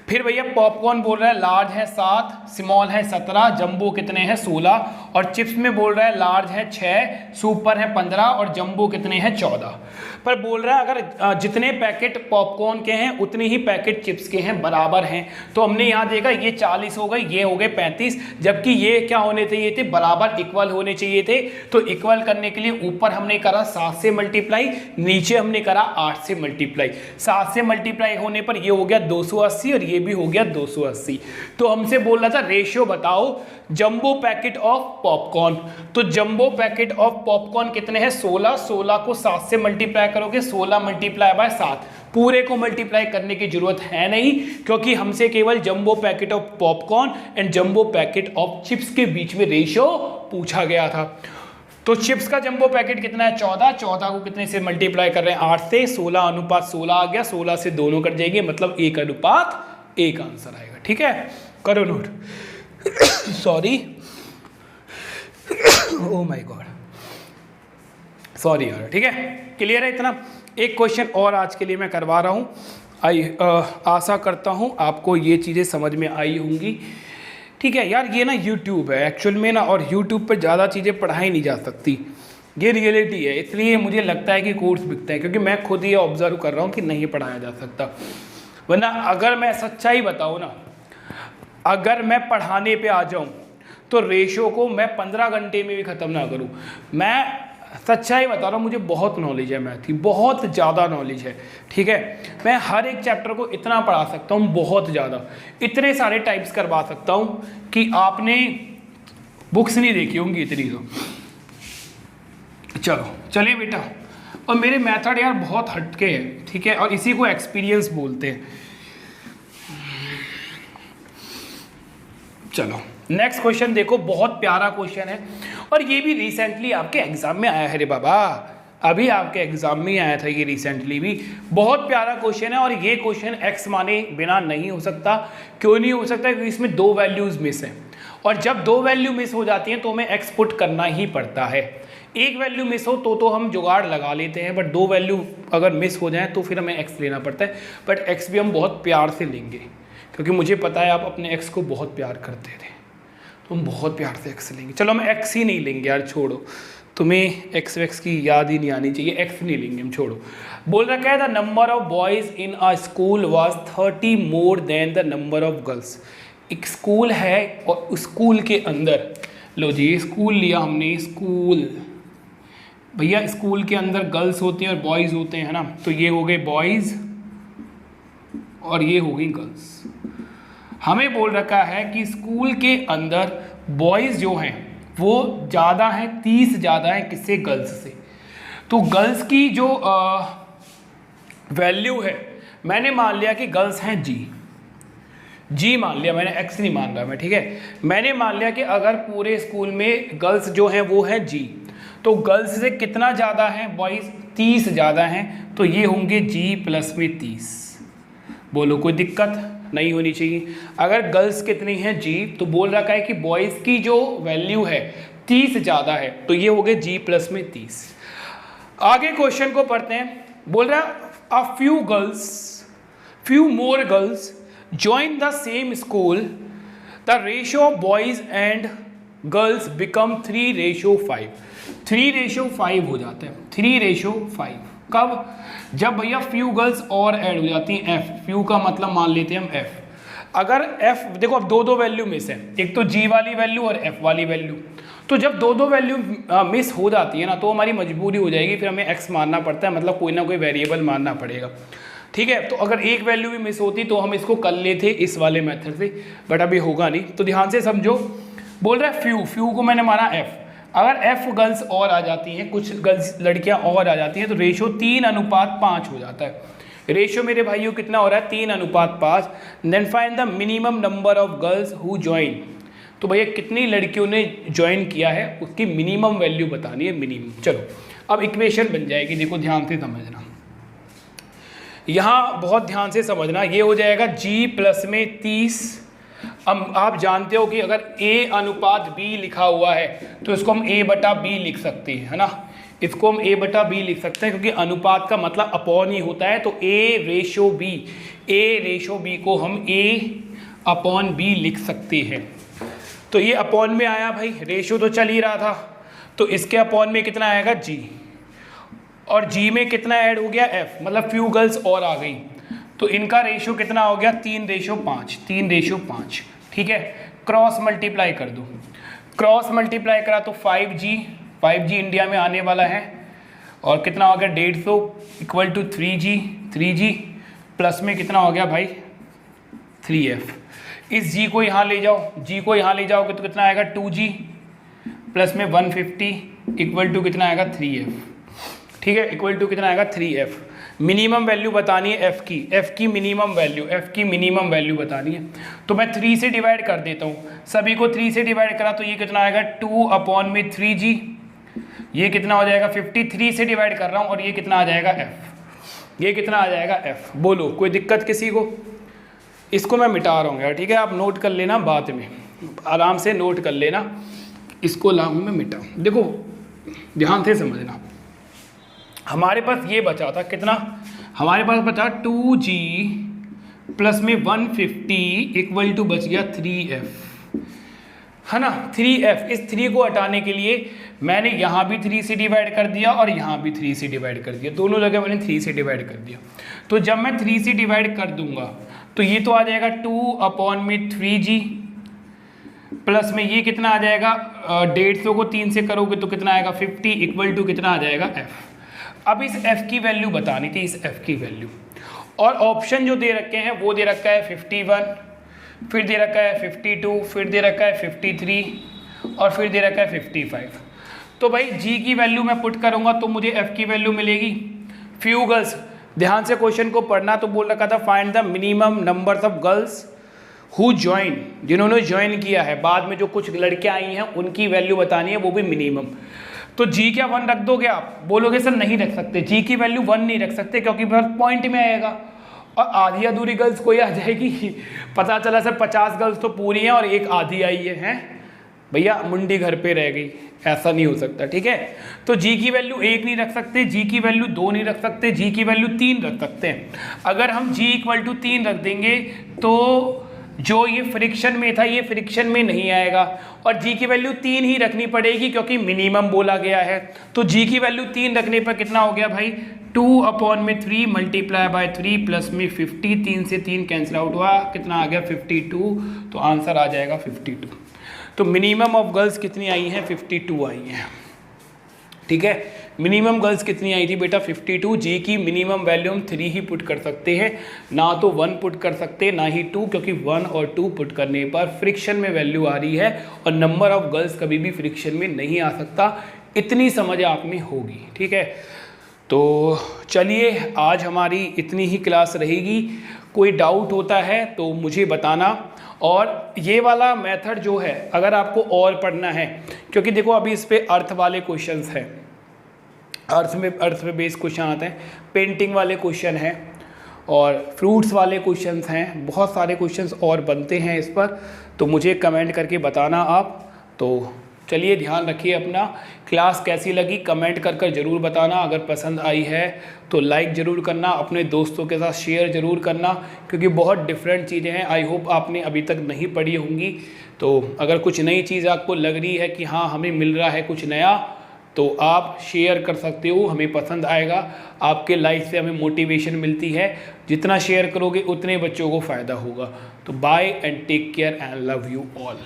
फिर भैया पॉपकॉर्न बोल रहा है लार्ज है 7, स्मॉल है 17, जंबो कितने हैं 16, और चिप्स में बोल रहा है लार्ज है 6, सुपर है 15, और जंबो कितने हैं 14। पर बोल रहा है अगर जितने पैकेट पॉपकॉर्न के हैं उतने ही पैकेट चिप्स के हैं, बराबर हैं। तो हमने यहाँ देखा ये 40 हो गए, ये हो गए 35, जबकि ये क्या होने चाहिए थे, बराबर इक्वल होने चाहिए थे। तो इक्वल करने के लिए ऊपर हमने करा 7 से मल्टीप्लाई, नीचे हमने करा 8 से मल्टीप्लाई। 7 से मल्टीप्लाई होने पर ये हो गया 280 और ये भी हो गया 280। तो हमसे बोल रहा था रेशियो बताओ जंबो पैकेट ऑफ पॉपकॉर्न। तो जंबो पैकेट ऑफ पॉपकॉर्न कितने हैं 16, 16 को 7 से मल्टीप्लाई करोगे, 16 मल्टीप्लाई बाय 7, पूरे को मल्टीप्लाई करने की जरूरत है नहीं, क्योंकि हमसे केवल jumbo packet of popcorn and jumbo packet of chips के बीच में रेशियो पूछा गया था। तो चिप्स का जंबो पैकेट कितना है 14, 14 को कितने से मल्टीप्लाई कर रहे हैं 8 से, 16:16 आ गया, 16 से दोनों कट जाएंगे, मतलब 1:1 आंसर आएगा। ठीक है, करो note. Sorry, oh my God, sorry यार। ठीक है, क्लियर है इतना। एक क्वेश्चन और आज के लिए मैं करवा रहा हूँ, आशा करता हूँ आपको ये चीज़ें समझ में आई होंगी। ठीक है यार, ये ना यूट्यूब है एक्चुअल में ना, और यूट्यूब पर ज़्यादा चीज़ें पढ़ाई नहीं जा सकती, ये रियलिटी है। इसलिए मुझे लगता है कि कोर्स बिकता है, क्योंकि मैं खुद ये ऑब्जर्व कर रहा हूँ कि नहीं पढ़ाया जा सकता। वरना अगर मैं सच्चाई बताऊँ ना, अगर मैं पढ़ाने पे आ जाऊँ तो रेशो को मैं 15 घंटे में भी ख़त्म ना करूँ। मैं सच्चाई बता रहा हूँ, मुझे बहुत नॉलेज है मैथ की, बहुत ज़्यादा नॉलेज है। ठीक है, मैं हर एक चैप्टर को इतना पढ़ा सकता हूँ, बहुत ज़्यादा, इतने सारे टाइप्स करवा सकता हूँ कि आपने बुक्स नहीं देखी होंगी इतनी। तो चलो चलिए बेटा, और मेरे मेथड यार बहुत हटके हैं, ठीक है, और इसी को एक्सपीरियंस बोलते हैं। चलो नेक्स्ट क्वेश्चन देखो, बहुत प्यारा क्वेश्चन है और ये भी रिसेंटली आपके एग्जाम में आया है रे बाबा, अभी आपके एग्जाम में आया था ये रिसेंटली भी। बहुत प्यारा क्वेश्चन है और ये क्वेश्चन एक्स माने बिना नहीं हो सकता। क्यों नहीं हो सकता? क्योंकि इसमें दो वैल्यूज मिस हैं और जब दो वैल्यू मिस हो जाती हैं तो हमें एक्स पुट करना ही पड़ता है। एक वैल्यू मिस हो तो हम जुगाड़ लगा लेते हैं, बट दो वैल्यू अगर मिस हो जाए तो फिर हमें एक्स लेना पड़ता है। बट एक्स भी हम बहुत प्यार से लेंगे क्योंकि मुझे पता है आप अपने एक्स को बहुत प्यार करते थे, तो हम बहुत प्यार से एक्स लेंगे। चलो हम एक्स ही नहीं लेंगे यार, छोड़ो, तुम्हें एक्स वैक्स की याद ही नहीं आनी चाहिए, एक्स नहीं लेंगे हम, छोड़ो। बोल रखा है the number of boys in a school was 30 more than the number of girls. एक स्कूल है और स्कूल के अंदर, लो जी स्कूल लिया हमने, स्कूल भैया, स्कूल के अंदर गर्ल्स होती हैं और बॉयज़ होते हैं, है ना, तो ये हो गए बॉयज़ और ये हो गई गर्ल्स। हमें बोल रखा है कि स्कूल के अंदर बॉयज़ जो हैं वो ज़्यादा हैं, 30 ज़्यादा हैं किससे? गर्ल्स से। तो गर्ल्स की जो वैल्यू है, मैंने मान लिया कि गर्ल्स हैं जी मान लिया मैंने, एक्स नहीं मान रहा मैं, ठीक है। मैंने मान लिया कि अगर पूरे स्कूल में गर्ल्स जो हैं वो हैं जी, तो गर्ल्स से कितना ज़्यादा है? बॉयज़ 30 ज़्यादा हैं, तो ये होंगे जी प्लस में 30। बोलो कोई दिक्कत नहीं होनी चाहिए। अगर गर्ल्स कितनी हैं जी, तो बोल रखा है कि बॉयज़ की जो वैल्यू है 30 ज़्यादा है, तो ये हो गए जी प्लस में 30। आगे क्वेश्चन को पढ़ते हैं। बोल रहा है a few more girls join the same school, the ratio of boys and girls become 3:5। 3:5 हो जाता है, 3:5 कब? जब भैया फ्यू गर्ल्स और ऐड हो जाती हैं, एफ फ्यू का मतलब मान लेते हैं हम एफ। अगर एफ देखो, अब दो वैल्यू मिस है, एक तो जी वाली वैल्यू और एफ वाली वैल्यू, तो जब दो वैल्यू मिस हो जाती है ना, तो हमारी मजबूरी हो जाएगी, फिर हमें एक्स मानना पड़ता है, मतलब कोई ना कोई वेरिएबल मानना पड़ेगा, ठीक है। तो अगर एक वैल्यू भी मिस होती तो हम इसको कर लेते इस वाले मेथड से, बट अभी होगा नहीं, तो ध्यान से समझो। बोल रहा है फ्यू को मैंने माना एफ, अगर एफ गर्ल्स और आ जाती हैं, कुछ गर्ल्स लड़कियां और आ जाती हैं, तो रेशो 3:5 हो जाता है। रेशो मेरे भाइयों कितना हो रहा है? 3:5। Then find the minimum number of girls who join. तो भैया कितनी लड़कियों ने ज्वाइन किया है उसकी मिनिमम वैल्यू बतानी है, मिनिमम। चलो अब इक्वेशन बन जाएगी, देखो ध्यान से समझना, यहाँ बहुत ध्यान से समझना। ये हो जाएगा जी प्लस में 30। अब आप जानते हो कि अगर A अनुपात B लिखा हुआ है तो इसको हम A/B लिख सकते हैं, है ना, इसको हम A/B लिख सकते हैं, क्योंकि अनुपात का मतलब अपॉन ही होता है। तो A रेशो B को हम A/B लिख सकते हैं। तो ये अपॉन में आया भाई, रेशो तो चल ही रहा था, तो इसके अपॉन में कितना आएगा? जी, और जी में कितना ऐड हो गया? एफ, मतलब फ्यू गर्ल्स और आ गई, तो इनका रेशो कितना हो गया? 3:5, ठीक है। क्रॉस मल्टीप्लाई कर दो, क्रॉस मल्टीप्लाई करा तो 5G इंडिया में आने वाला है, और कितना हो गया? 150 इक्वल टू 3G प्लस में कितना हो गया भाई? 3F। इस G को यहाँ ले जाओ, G को यहाँ ले जाओगे तो कितना आएगा? 2G प्लस में 150 इक्वल टू कितना आएगा? 3F, ठीक है, इक्वल टू कितना आएगा? 3F। मिनिमम वैल्यू बतानी है एफ की मिनिमम वैल्यू बतानी है। तो मैं 3 से डिवाइड कर देता हूँ, सभी को 3 से डिवाइड करा तो ये कितना आएगा? 2/3G, ये कितना हो जाएगा? 53 से डिवाइड कर रहा हूँ, और ये कितना आ जाएगा? एफ, ये कितना आ जाएगा? एफ। बोलो कोई दिक्कत किसी को? इसको मैं मिटा रहा हूँ यार, ठीक है, आप नोट कर लेना, बाद में आराम से नोट कर लेना, इसको लाऊँ मैं मिटाऊँ। देखो ध्यान से समझना, हमारे पास ये बचा था कितना? हमारे पास बचा 2G प्लस में 150 इक्वल टू बच गया 3F, है ना, 3F। इस 3 को हटाने के लिए मैंने यहाँ भी 3 से डिवाइड कर दिया और यहाँ भी 3 से डिवाइड कर दिया, दोनों जगह मैंने 3 से डिवाइड कर दिया। तो जब मैं 3 से डिवाइड कर दूंगा तो ये तो आ जाएगा 2/3G प्लस में ये कितना आ जाएगा? 150 को 3 से करोगे तो कितना आएगा? 50 इक्वल टू कितना आ जाएगा? F। अब इस f की वैल्यू बतानी थी, इस f की वैल्यू, और ऑप्शन जो दे रखे हैं वो दे रखा है 51, फिर दे रखा है 52, फिर दे रखा है 53 और फिर दे रखा है 55। तो भाई g की वैल्यू मैं पुट करूंगा तो मुझे f की वैल्यू मिलेगी। फ्यू गर्ल्स, ध्यान से क्वेश्चन को पढ़ना, तो बोल रखा था find the minimum numbers of girls who join, जिन्होंने ज्वाइन किया है, बाद में जो कुछ लड़कियां आई हैं उनकी वैल्यू बतानी है, वो भी मिनिमम। तो जी क्या 1 रख दोगे आप? बोलोगे सर नहीं रख सकते, जी की वैल्यू 1 नहीं रख सकते क्योंकि पॉइंट में आएगा और आधी अधूरी गर्ल्स कोई आ जाएगी। पता चला सर 50 गर्ल्स तो पूरी हैं और एक आधी आई है, हैं भैया मुंडी घर पे रह गई, ऐसा नहीं हो सकता, ठीक है। तो जी की वैल्यू 1 नहीं रख सकते, जी की वैल्यू 2 नहीं रख सकते, जी की वैल्यू 3 रख सकते हैं। अगर हम जी इक्वल टू 3 रख देंगे तो जो ये फ्रिक्शन में था ये फ्रिक्शन में नहीं आएगा और जी की वैल्यू 3 ही रखनी पड़ेगी क्योंकि मिनिमम बोला गया है। तो जी की वैल्यू 3 रखने पर कितना हो गया भाई, 2/3 मल्टीप्लाई बाय 3 प्लस में 50, 3 से 3 कैंसिल आउट हुआ, कितना आ गया 52, तो आंसर आ जाएगा 52। तो मिनिमम ऑफ गर्ल्स कितनी आई हैं, 52 आई हैं, ठीक है। मिनिमम गर्ल्स कितनी आई थी बेटा, 52। जी की मिनिमम वैल्यू हम 3 ही पुट कर सकते हैं, ना तो 1 पुट कर सकते ना ही 2, क्योंकि 1 और 2 पुट करने पर फ्रिक्शन में वैल्यू आ रही है और नंबर ऑफ गर्ल्स कभी भी फ्रिक्शन में नहीं आ सकता। इतनी समझ आप में होगी, ठीक है। तो चलिए आज हमारी इतनी ही क्लास रहेगी। कोई डाउट होता है तो मुझे बताना। और ये वाला मेथड जो है अगर आपको और पढ़ना है, क्योंकि देखो अभी इस पे अर्थ वाले क्वेश्चंस हैं, अर्थ में बेस्ड क्वेश्चन आते हैं, पेंटिंग वाले क्वेश्चन हैं और फ्रूट्स वाले क्वेश्चंस हैं, बहुत सारे क्वेश्चंस और बनते हैं इस पर। तो मुझे कमेंट करके बताना आप। तो चलिए ध्यान रखिए अपना। क्लास कैसी लगी कमेंट कर ज़रूर बताना। अगर पसंद आई है तो लाइक ज़रूर करना, अपने दोस्तों के साथ शेयर ज़रूर करना, क्योंकि बहुत डिफरेंट चीज़ें हैं। आई होप आपने अभी तक नहीं पढ़ी होंगी। तो अगर कुछ नई चीज़ आपको लग रही है कि हाँ हमें मिल रहा है कुछ नया, तो आप शेयर कर सकते हो, हमें पसंद आएगा। आपके लाइक से हमें मोटिवेशन मिलती है, जितना शेयर करोगे उतने बच्चों को फ़ायदा होगा। तो bye and take care and love you all.